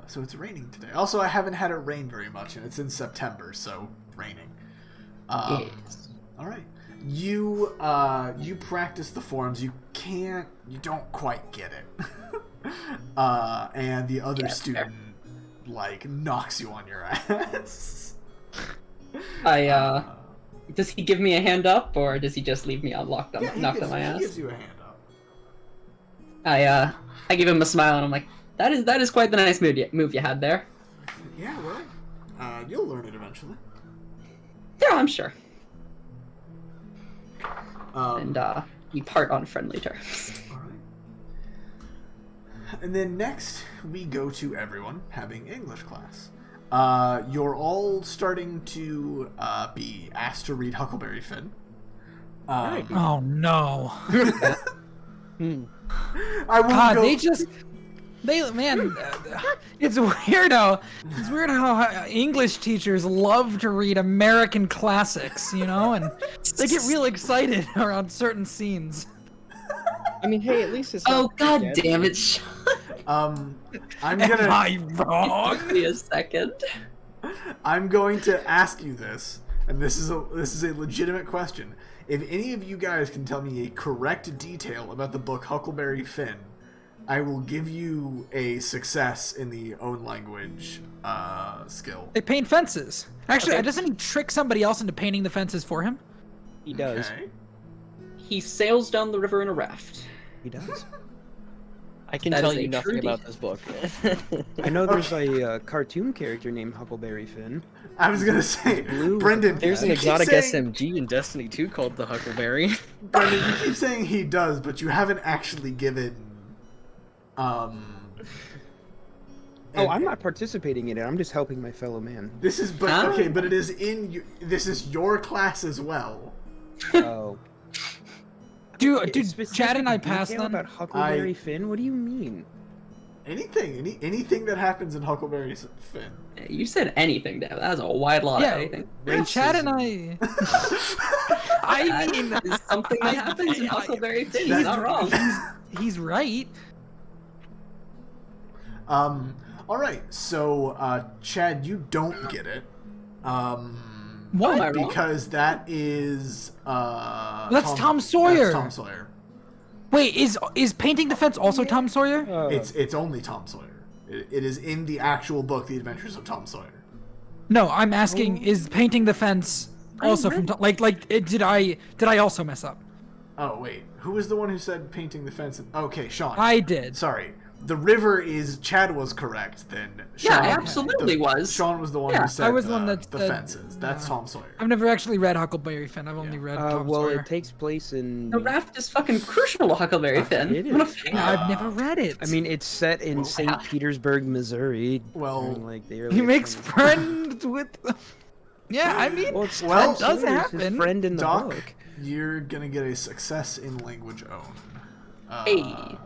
So it's raining today. Also, I haven't had it rain very much, and it's in September, so raining. Yes. All right. You practice the forms. You don't quite get it. And the other Yeah, student knocks you on your ass. Does he give me a hand up, or does he just leave me knocked on my He ass? gives you a hand up. I give him a smile, and I'm like, that is quite the nice move you had there. Yeah, well, you'll learn it eventually. Yeah, I'm sure. And And we part on friendly terms. all right. And then next we go to everyone having English class. You're all starting to be asked to read Huckleberry Finn. Oh no. I will God, go... it's weird how English teachers love to read American classics, and they get real excited around certain scenes. I mean, hey, at least it's. Oh not god dead. damn it, Shawn. I'm Am gonna I wrong? Give me a second. I'm going to ask you this, and this is a legitimate question. If any of you guys can tell me a correct detail about the book Huckleberry Finn, I will give you a success in the own language skill. They paint fences. Actually, Okay. doesn't he trick somebody else into painting the fences for him? He does. Okay. He sails down the river in a raft. He does. I can That tell is a you nothing true about detail. this book. I know there's a cartoon character named Huckleberry Finn. I was gonna say, Blue. Brendan. There's an you keep exotic saying- SMG in Destiny 2 called the Huckleberry. Brendan, you keep saying he does, but you haven't actually given. Oh, I'm not participating in it. I'm just helping my fellow man. This is, but Huh? okay, but it is this is your class as well. Oh. Dude, Specific Chad and I detail passed them. about Huckleberry Finn? What do you mean? Anything that happens in Huckleberry Finn. You said anything, Devin. That was a wide lot Yeah. of anything. And Chad and I. I mean, That is something that happens in Huckleberry Finn. He's That's- not wrong. he's right. All right. So, Chad, you don't get it. What? Am I wrong? Because that is That's Tom Sawyer. That's Tom Sawyer. Wait, is painting the fence also Tom Sawyer? It's only Tom Sawyer. It is in the actual book, The Adventures of Tom Sawyer. No, I'm asking, is painting the fence also from Tom? Did I also mess up? Oh wait, who was the one who said painting the fence? Okay, Shawn. I did. Sorry. The river is Chad was correct then. Yeah, Shawn, it absolutely was. Shawn was the one Yeah, who said I was the one that the said- fences. That's Tom Sawyer. I've never actually read Huckleberry Finn. I've only read Tom well, Sawyer. it takes place in. The raft is fucking crucial to Huckleberry Finn. it What a is. fan. I've never read it. I mean, it's set in St. Petersburg, Missouri. Well, during, like the early he makes 20s. friends with. Yeah, I mean, Well, it's Well, Tom does Sawyer's his happen. friend in the Doc, book. you're gonna get a success in language own. Hey.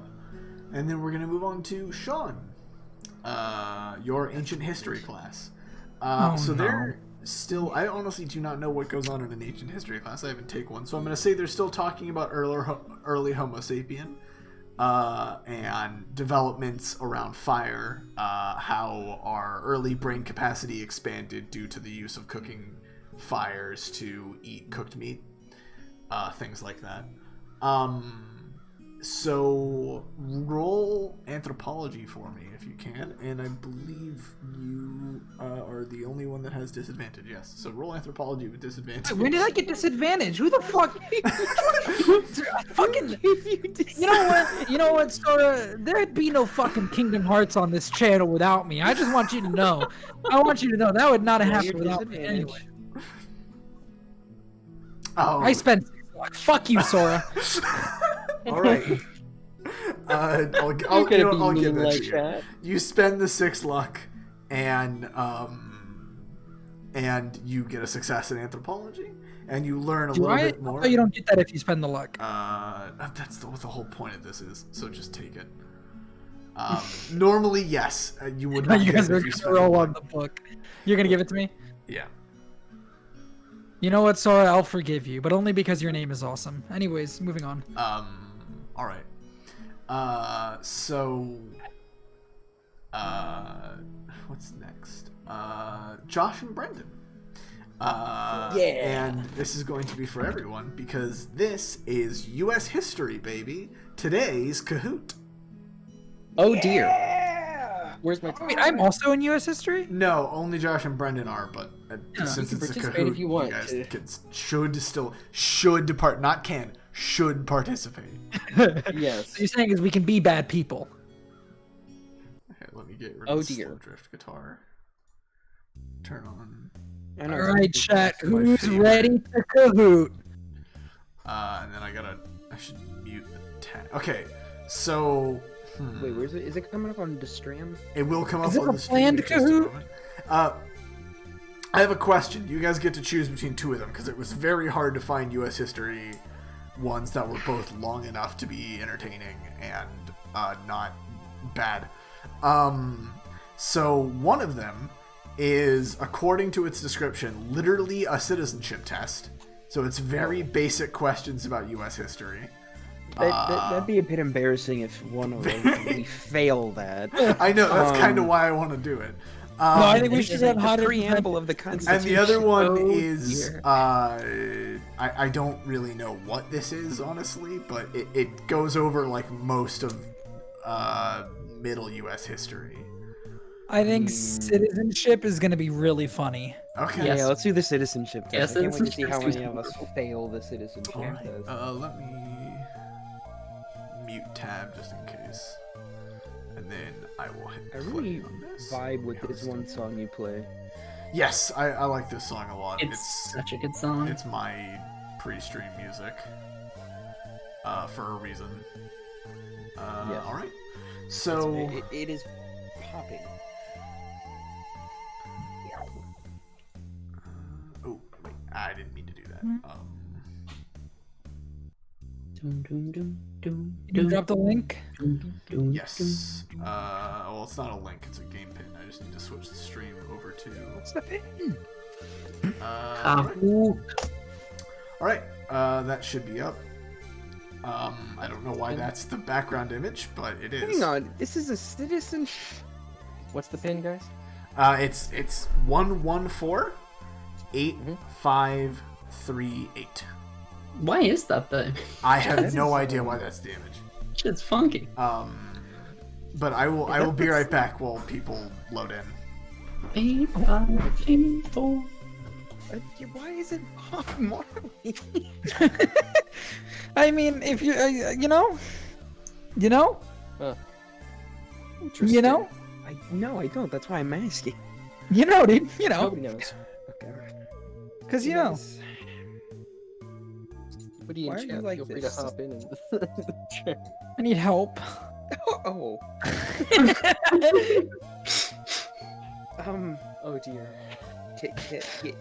And then we're gonna move on to Shawn. Your ancient history class. So no. they're still. I honestly do not know what goes on in an ancient history class. I haven't taken one, so I'm gonna say they're still talking about early Homo sapien. And developments around fire, how our early brain capacity expanded due to the use of cooking fires to eat cooked meat, things like that. So roll anthropology for me if you can, and I believe you are the only one that has disadvantage. Yes, so roll anthropology with disadvantage. when did I get disadvantage? Who the fuck? Fucking. You know what, Sora? There'd be no fucking Kingdom Hearts on this channel without me. I just want you to know. I want you to know that would not have happened without me anyway. Oh, I spent. Fuck you, Sora. all right. I'll You're give gonna be that mean like to you. that. You spend the 6 luck, and and you get a success in anthropology, and you learn a Do little I? bit more. Oh, you don't get that if you spend the luck. That's what the whole point of this is. So just take it. Normally, yes, you would not You get guys it are if you gonna spend roll luck. on the book. You're gonna give it to me? Yeah. You know what, Sora? I'll forgive you, but only because your name is awesome. Anyways, moving on. All right. What's next? Josh and Brendon. And this is going to be for everyone because this is U.S. history, baby. Today's Kahoot. Oh dear. Where's my? Wait, I'm also in U.S. history? No, only Josh and Brendon are, but since You can it's a participate Kahoot, if you want guys to. should depart, not can, should participate. Yes. So you're saying is we can be bad people. Okay, let me get rid Oh, of the dear. slow drift guitar. Turn on. I know, All right, chat. my Who's favorite. ready to Kahoot? And then I should mute the tab. Okay, so. Wait, where's it? Is it coming up on the stream? It will come up Is it on a the stream planned in just a Kahoot? moment. I have a question. You guys get to choose between two of them because it was very hard to find U.S. history ones that were both long enough to be entertaining and not bad. So one of them is, according to its description, literally a citizenship test. So it's very basic questions about U.S. history. That'd be a bit embarrassing if one of them we fail that. I know, that's kind of why I want to do it. No, I think we This should is have like the 100%. preamble of the And Constitution. the other one Oh, is, dear. I don't really know what this is, honestly, but it goes over, like, most of middle U.S. history. I think citizenship is gonna be really funny. Okay. Yeah, let's do the citizenship test. Yeah, I can't wait to see citizenship how is many of us wonderful. fail the citizenship Alright, test. let me mute tab just in case. And then I will hit I play really on this. vibe with this one song you play. Yes, I like this song a lot. It's such a good song. It's my pre-stream music. For a reason. Yes. Alright. So... It is popping. Oh, wait, I didn't mean to do that. Dum, dum, dum, dum, You dum, dropped a link. dum, dum, Yes. Well, it's not a link, it's a game pin. I just need to switch the stream over to... What's the pin? Kahoot. Alright, that should be up. I don't know why that's the background image, but it is. Hang on, this is a citizen. What's the pin, guys? It's 114-8538. Why is that though? I have no idea why that's the image. Shit's funky. But I will be right back while people load in. 8, 5, 3, 4. Why is it Bob Marley? I mean, if you, you know, Interesting. No, I don't. That's why I'm asking. dude, Nobody knows. Okay. because you know. What do you Why are in you chat? like Feel free this? to hop in and chat. I need help. Oh. Oh dear.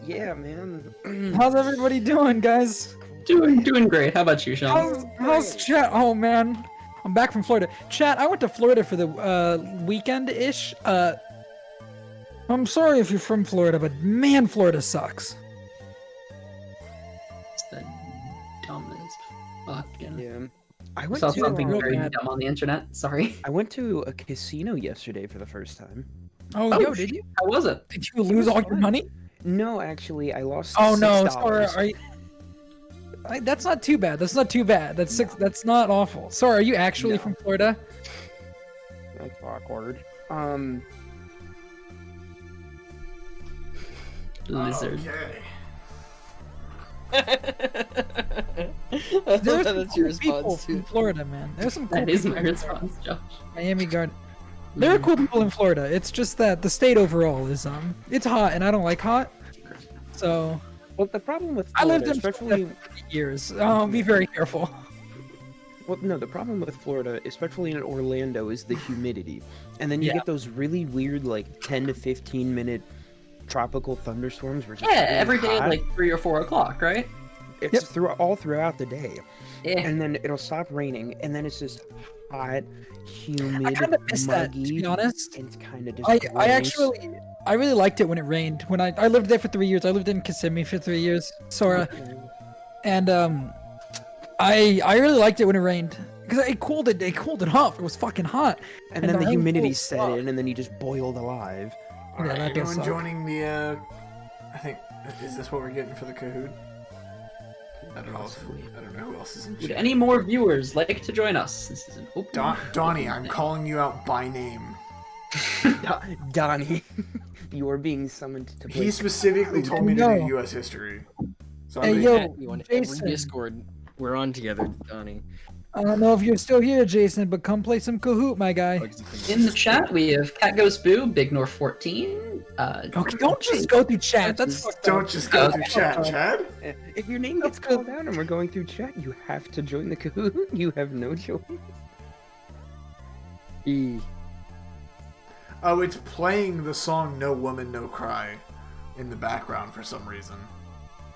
Yeah, man. How's everybody doing, guys? Doing great. How about you, Shawn? How's chat? Oh man, I'm back from Florida. Chat, I went to Florida for the weekend-ish. I'm sorry if you're from Florida, but man, Florida sucks. It's the dumbest fucking. Yeah. I I went saw to something very bad. dumb on the internet. Sorry. I went to a casino yesterday for the first time. Oh, Oh, yo, did you? How was it? Did you lose all your fun. money? No, actually, I lost. Oh no, $6. sorry. Are you... that's not too bad. That's not too bad. That's six. That's not awful. Sorry, are you actually No. from Florida? That's awkward. Lizard. There's some That's your cool people response from to. Florida, man. There's some cool That is people my in response, Josh. Miami Garden. There are cool people in Florida. It's just that the state overall is it's hot, and I don't like hot. So Well, the problem with I lived Florida, in Florida especially for 8 years. Be very careful. well, no, the problem with Florida, especially in Orlando, is the humidity, and then you Yeah. get those really weird, like 10 to 15 minute tropical thunderstorms where it's just Yeah, really every day at hot. like 3 or 4 o'clock, right? It's all throughout the day, Yeah. and then it'll stop raining, and then it's just hot, humid, I kind of miss that, to muggy, be honest. and it's kind of just. I really liked it when it rained. When I lived there for 3 years. I lived in Kissimmee for 3 years, Sora, and I really liked it when it rained because it cooled it off. It was fucking hot. And then the rain humidity cooled set off. in, and then you just boiled alive. All right, Yeah, that does anyone suck. joining the? I think is this what we're getting for the Kahoot? I don't know. I don't know who else is in Would chat. any more viewers like to join us? This is an open. Donnie, I'm calling you out by name. Donnie, you are being summoned to play. He specifically told me to No. do U.S. history. So Hey, I'm yo, At you on every Jason. Discord. We're on together, Donnie. I don't know if you're still here, Jason, but come play some Kahoot, my guy. In the chat, we have Cat Goes Boo, Big North 14. Okay, don't just go through chat. That's fucked Don't up. just go through chat, Chad. If your name gets called out and we're going through chat, you have to join the Kahoot. You have no choice. Oh, it's playing the song "No Woman, No Cry" in the background for some reason.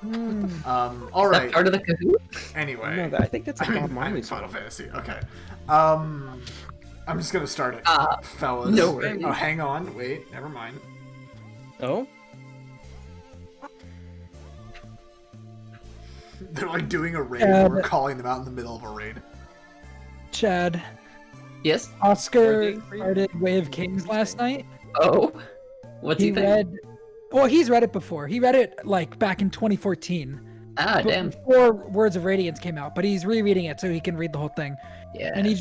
All Is that right. part of the Kahoot? Anyway, No, I think that's a Bob I'm Marley in Final song. Fantasy. Okay. I'm just gonna start it, fellas. no worries. Oh, hang on. Wait. Never mind. Oh? They're like doing a raid. Yeah, and we're but- calling them out in the middle of a raid. Chad, Yes? Oscar Birthday for you? started Way of Kings last night. Oh? What's he, He think? read. Well, he's read it before. He read it like back in 2014. Ah, damn. Before Words of Radiance came out, but he's rereading it so he can read the whole thing. Yeah. And he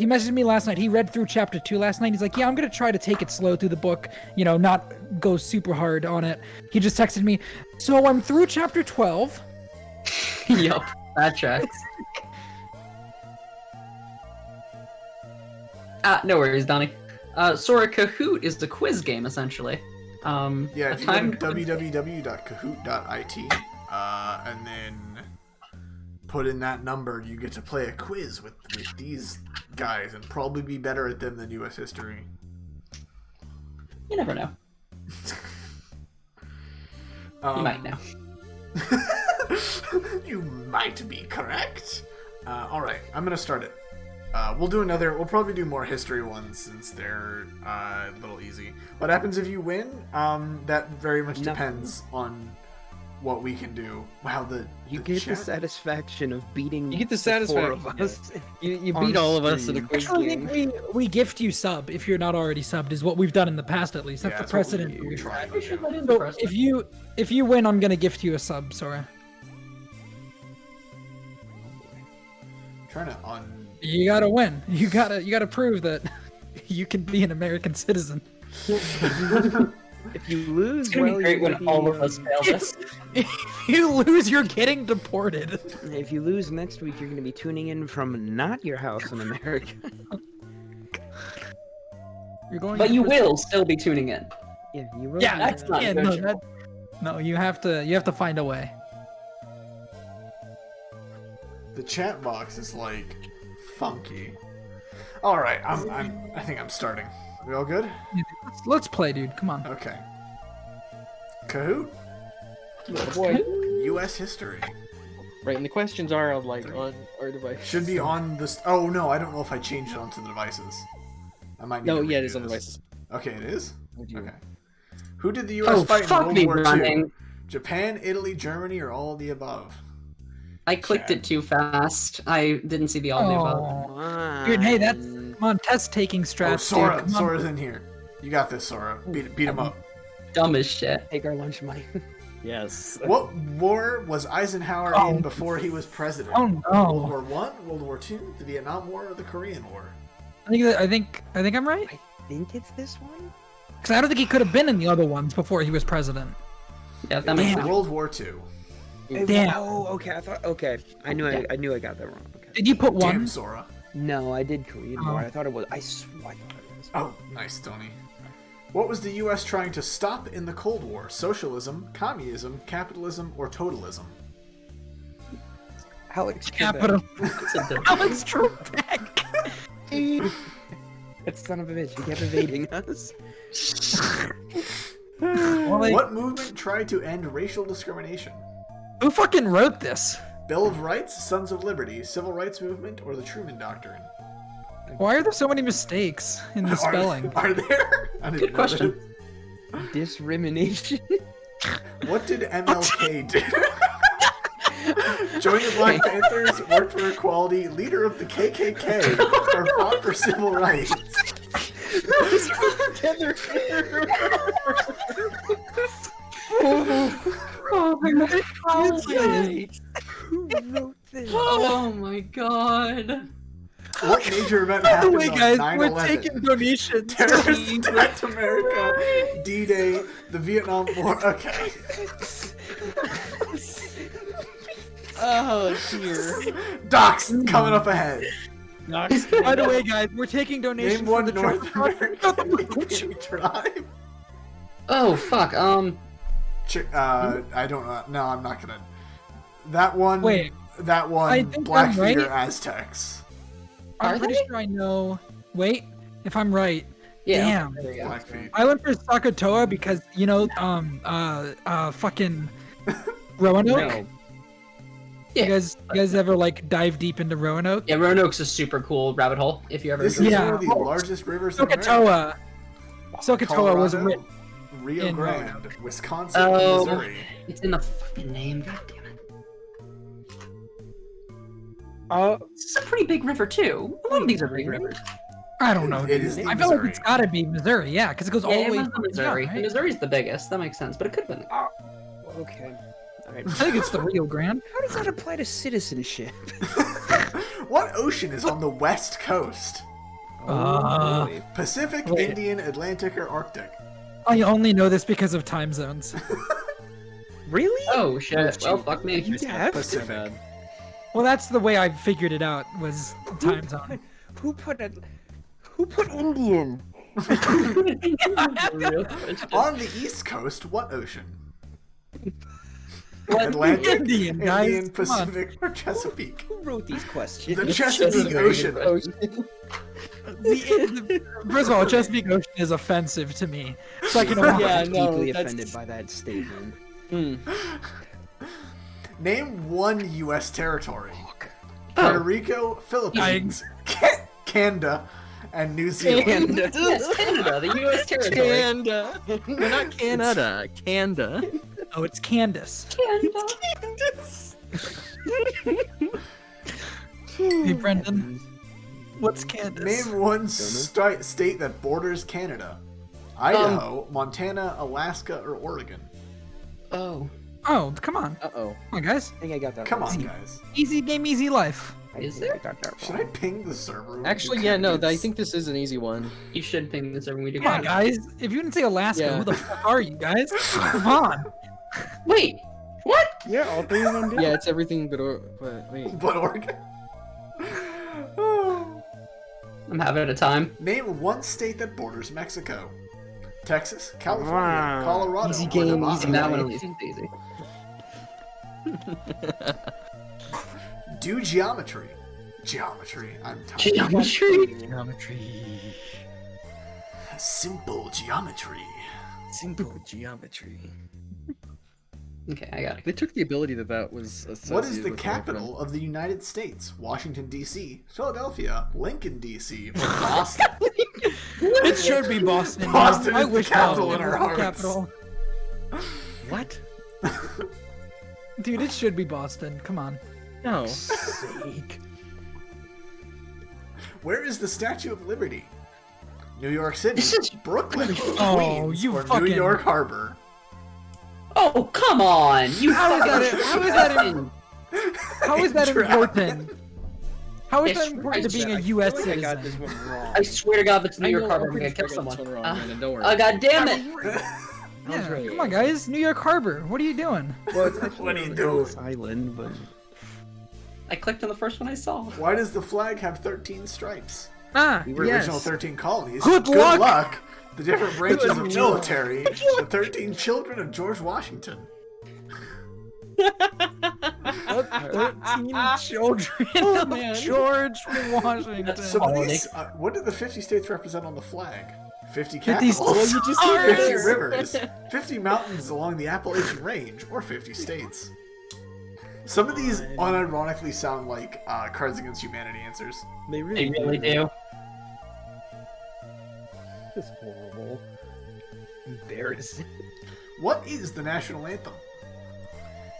messaged me last night. He read through chapter 2 last night. He's like, yeah, I'm gonna try to take it slow through the book, not go super hard on it. He just texted me, so I'm through chapter 12. Yup, that tracks. No worries, Donnie. Sora, Kahoot is the quiz game, essentially. Yeah, a if you go to timed- www.kahoot.it, and then put in that number, you get to play a quiz with these guys and probably be better at them than U.S. history. You never know. You might know. You might be correct. All right, I'm gonna start it. We'll probably do more history ones since they're a little easy. What happens if you win? That very much Nothing. depends on what we can do. Wow, You the get the chat- satisfaction of beating. You get the four satisfaction, of us. You On beat all of us in a stream. quiz Actually, I game. think we gift you sub if you're not already subbed, is what we've done in the past at least. That's Yeah, the that's what precedent. we try We to should do. let in the So first. if you win, I'm gonna gift you a sub, Sora. Trying to un. You gotta win. You gotta prove that you can be an American citizen. If you lose, It's gonna well, be great you're when gonna all be, of us fail this. If you lose, you're getting deported. If you lose next week, you're going to be tuning in from not your house in America. You're going. But to you prison. will still be tuning in. Yeah, you will. Yeah, be, that's not yeah, good. no, you have to find a way. The chat box is like funky. All right, I think I'm starting. We all good? Let's play, dude. Come on. Okay. Kahoot, Oh boy. U.S. history Right, and the questions are on our device. should be on this. Oh no, I don't know if I changed it onto the devices. I might. Need No, to yeah, it redo is on this. devices. Okay, it is. Would you- Okay. Who did the U.S. Oh, fight in fuck World me, War II? running. Japan, Italy, Germany, or all of the above? I clicked it too fast. I didn't see the all of the above. Oh, dude, hey, that's come on, test taking Oh, strats, Sora, dude. Come on. Sora's in here. You got this, Sora. Beat him up. Dumb as shit. Take our lunch money. Yes. What war was Eisenhower Oh. in before he was president? Oh World no! War One, World War Two, the Vietnam War, or the Korean War? I think I'm right. I think it's this one. Because I don't think he could have been in the other ones before he was president. Yeah, It that was makes sense. World War Two. Damn. Oh, okay. I thought. Okay, I knew I got that wrong. Okay. Did you put Damn, one? Sora. No, I did Korean War. Oh. I thought it was. I thought it was. Oh, nice, Tony. What was the U.S. trying to stop in the Cold War? Socialism, communism, capitalism, or totalism? Alex. Capital. It's a dumb- Alex Trebek. That son of a bitch. He kept evading us. Well, like, What movement tried to end racial discrimination? who fucking wrote this? Bill of Rights, Sons of Liberty, Civil Rights Movement, or the Truman Doctrine? Why are there so many mistakes in the spelling? Are there? I didn't Good know question. Discrimination. that. What did MLK do? Joined the Black Panthers, worked for equality, leader of the KKK, or fought for civil rights? Oh my god. Who wrote this? Oh my god. What major event By the happened way, on guys, 9/11? we're taking donations. Terrorists attacked America, D-Day, the Vietnam War. Okay. Oh dear. Docs coming up ahead. By the way, guys, we're taking donations Name for one the North trip. American tribe. Oh fuck. I don't know. No, I'm not gonna. That one. Wait, That one. I think Blackfeet I'm or right. Aztecs. I'm Are pretty they? sure I know. Wait, if I'm right. Yeah. Damn. There we go. Blackfeet. I went for Sakatoa because, you know, fucking Roanoke. No. You guys ever like dive deep into Roanoke? Yeah, Roanoke's a super cool rabbit hole. If you ever. This is Yeah. one of the largest rivers in America. Sokotoa. Sokotoa was Colorado, written. Rio in Grande, Roanoke. Wisconsin, Oh. and Missouri. It's in the fucking name. God damn it. This is a pretty big river too. A lot of these are big rivers. I don't know. It dude. is the I feel like Missouri. it's gotta be Missouri, yeah, because it goes all Yeah, the it way was to the Missouri. right? Missouri's the biggest. That makes sense, but it could have been. Okay. All right. I think it's the Rio Grande. How does that apply to citizenship? What ocean is on the west coast? Uh, boy. Pacific, Wait. Indian, Atlantic, or Arctic? I only know this because of time zones. Really? Oh shit. Well, fuck me. You have? Pacific. Well, that's the way I figured it out was time zone. Who put Indian? Real question. On the east coast, what ocean? What? Atlantic, Indian, guys, Indian, come on. Pacific, or Chesapeake? Who wrote these questions? The Chesapeake Ocean. First of all, Chesapeake Ocean is offensive to me. Second of all, Yeah, I'm no, deeply that's- offended by that statement. Name one U.S. territory. Oh. Puerto Rico, Philippines, Canada, and New Zealand. Yes, Canada, the U.S. territory. Canada. No, not Canada. Canada. oh, it's Candace. Canada. Hey, Brendon, what's Candace? Name one state that borders Canada. Idaho, Montana, Alaska, or Oregon. Oh, Oh, come on. Uh-oh. Come on, guys. I think I got that Come right. on, guys. Easy game, easy life. is I there? got that Should I wrong. ping the server? Actually, yeah, no, I think this is an easy one. You should ping this every we do. Come on, guys. If you didn't say Alaska, Yeah. who the fuck are you guys? Come on. Wait, what? Yeah, all three of them did. Yeah, it's everything but wait. But Oregon. I'm having a time. Name one state that borders Mexico. Texas, California, Wow. Colorado, Easy or game, Nevada. easy That life. one is easy. Do geometry. Geometry. I'm tired. Geometry. Geometry. Simple geometry. Simple geometry. Okay, I got it. They took the ability that was What is associated the with capital of the United States? Washington, D.C., Philadelphia, Lincoln, D.C., or Boston? It should be Boston. Boston I is the wish capital Boston in our was the hearts. capital. What? Dude, it should be Boston. Come on. No. Where is the Statue of Liberty? New York City, This is- Brooklyn, Oh, Queens, you or New fucking- York Harbor? Oh, come on! You How is that? fucking- How is that? How is that Drag. important? How is that It's- important to being a I U.S. feel like I got citizen? this one wrong. I swear to God, if it's New I York know, Harbor, I'm I'm gonna pretty kill sure I got someone. this one wrong, Brandon, don't worry. Oh, God damn it! Yeah, come on, guys. New York Harbor. What are you doing? Well, it's actually What are you on doing? Ellis Island, but I clicked on the first one I saw. Why does the flag have 13 stripes? Ah, The original 13 colonies. Good luck! The different branches of military. The 13 children of George Washington. 13 children Oh, of man. George Washington. That's So Oh, these, what do the 50 states represent on the flag? 50 50 capitals, Well, you just 50 stars. rivers, 50 mountains along the Appalachian Range, or 50 states. Some of these unironically sound like Cards Against Humanity answers. They They really do. This is horrible. Embarrassing. What is the national anthem?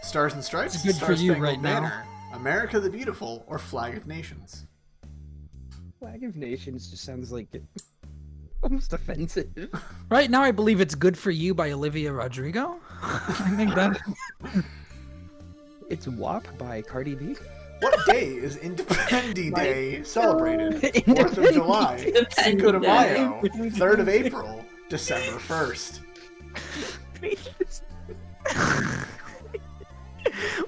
Stars and Stripes, It's good Star for you Spangled right now. Banner, America the Beautiful, or Flag of Nations? Flag of Nations just sounds like almost offensive. Right now, I believe it's "Good for You" by Olivia Rodrigo. I think that. It's WAP by Cardi B. What day is Independence Day celebrated? 4th of Independence July, Day. Cinco de Mayo, 3rd of April, December 1st.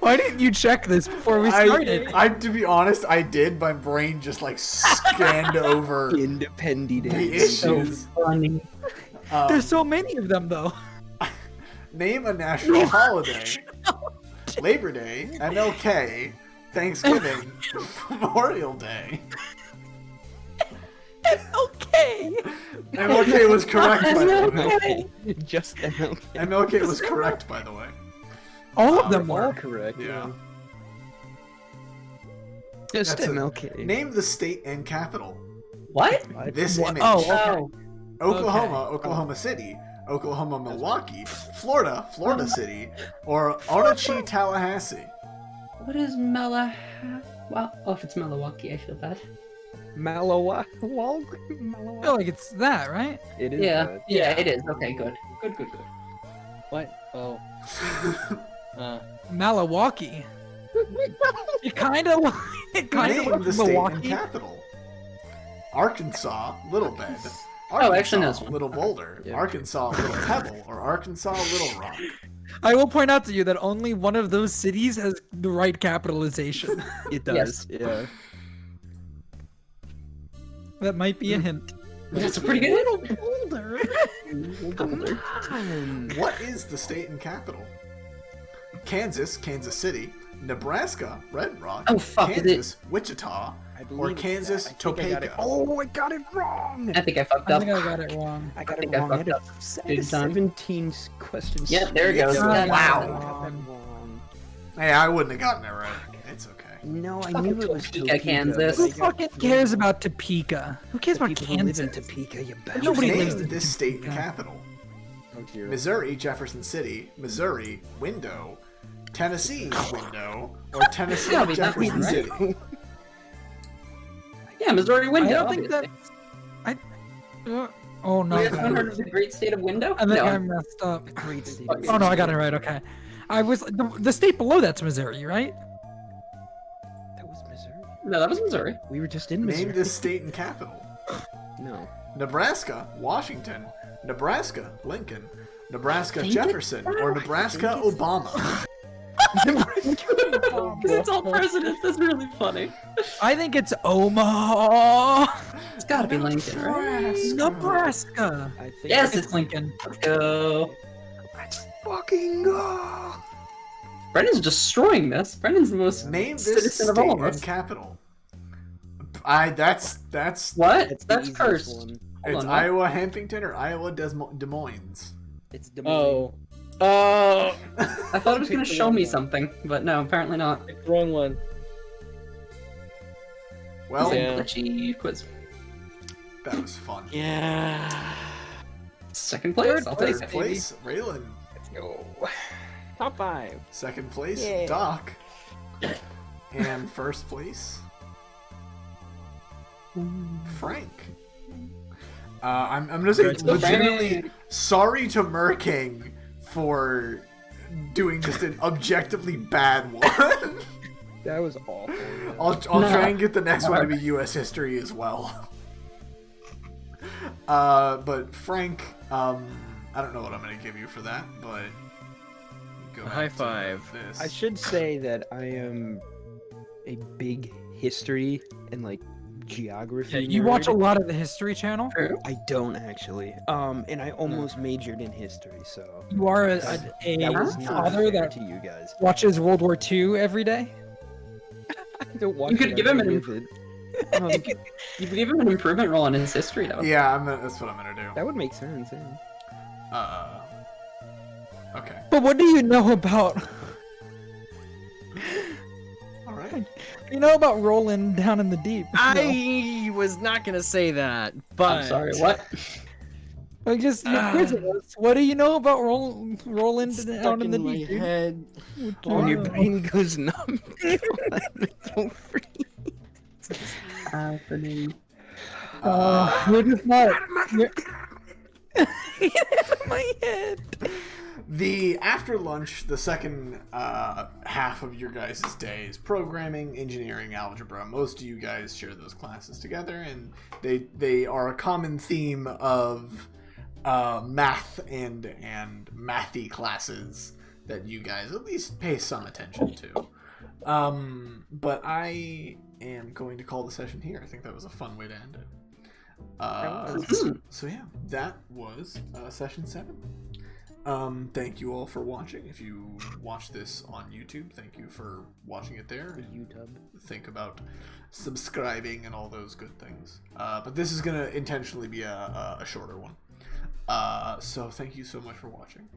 Why didn't you check this before we started? To be honest, I did. My brain just like scanned over Independence the Day. issues. Funny. There's so many of them, though. Name a national holiday. Labor Day, MLK, Thanksgiving, Memorial Day. Okay. MLK was correct, by the way. Just MLK. MLK was correct, by the way. All of them All were. correct. Yeah. Just That's a- MLK. Name the state and capital. What? This What? image. Oh, Oh. Oklahoma, okay. Oklahoma City, Oklahoma, Milwaukee, Florida, Florida City, or Onachie, Tallahassee. What is Mela? Well, oh, if it's Milwaukee, I feel bad. Malawa. I feel like it's that, right? It is. Yeah. that. Yeah, it is. Okay, good. Good. What? Oh. Milwaukee. It kind of Name like the state and Milwaukee. capital. Arkansas, Little Bend. Oh, actually, no, Arkansas, this one. Little Boulder. Yeah. Arkansas, Little Pebble, or Arkansas, Little Rock. I will point out to you that only one of those cities has the right capitalization. It does. Yeah. That might be a hint. That's a pretty good. Boulder. What is the state and capital? Kansas, Kansas City. Nebraska, Red Rock. Oh, fuck, is it- Kansas, Wichita. I believe Or it's Kansas, that. I think I got it. Topeka. Oh, I got it wrong. I think I fucked I up. think I got it wrong. I got think it I wrong. I fucked had up big time. 17 questions. Yeah, there it goes. Yeah. Yeah, I Wow. got that wrong. Hey, I wouldn't have gotten it right. It's okay. No, I Fucking knew it was Topeka, Topeka. Kansas. but I Who got fucking it cares wrong. about Topeka? Who cares The about people who live in Kansas? Topeka, you bastard. Nobody Name lives in this state and Topeka. capital. Oh, dear. Missouri, Jefferson City. Missouri, Window. Tennessee, Window. Or Tennessee, Yeah, I mean, that Jefferson means- City. Yeah, Missouri I window. don't think that. Oh no. You guys haven't heard of the great state of window? I think No. I messed up. Great state. Oh no, I got it right. Okay. I was the state below that's Missouri, right? That was Missouri. No, that was Missouri. We were just in Missouri. Name this state and capital. No. Nebraska, Washington. Nebraska, Lincoln. Nebraska, Think it- Jefferson. Or Nebraska, think Obama. Because it's all presidents. That's really funny. I think it's Omaha, It's gotta be Lincoln, right? Nebraska. I think Yes, It's Lincoln. Let's go. Let's fucking go. Brendon's destroying this. Brendon's the most Name this citizen state of all of and us. capital. That's What? That's, the That's easiest cursed. one. Hold it's on, what? Iowa Hampington or Iowa Des Moines. It's Des Moines. Oh. I thought it was gonna show me something, but no, apparently not. Wrong one. Well, Yeah. Glitchy quiz. that was fun. Yeah. Second place. I'll take Third it. place, Raelen. Let's go. Top 5. Second place, Yeah. Doc. And first place, Frank. I'm gonna say Let's go, legitimately sorry to Merking for doing just an objectively bad one. That was awful. I'll try and get the next one to be U.S. history as well. But Frank, I don't know what I'm gonna give you for that, but go A back high to five. This. I should say that I am a big history and like geography. Yeah, you watch a nerd. lot of the History Channel. True. I don't actually. And I almost majored in history, so You are a that was not father fair that to you guys. watches World War II every day. I don't watch You could it, give I him live an it. You could give him an improvement roll on his history, though. Yeah, that's what I'm gonna do. That would make sense. Yeah. Okay. But what do you know about? All right. You know about rolling down in the deep? I was not gonna say that, but I'm sorry, what? Well, just you're quizzing us. What do you know about rolling down in the my deep? dude? head. When your brain goes numb, don't freeze. Happening. We're just not. My head. After lunch, the second half of your guys' day is programming, engineering, algebra. Most of you guys share those classes together, and they are a common theme of math and mathy classes that you guys at least pay some attention to. But I am going to call the session here. I think that was a fun way to end it. So yeah, that was session 7. Thank you all for watching. If you watch this on YouTube, thank you for watching it there. YouTube. Think about subscribing and all those good things. But this is gonna intentionally be a shorter one. So thank you so much for watching.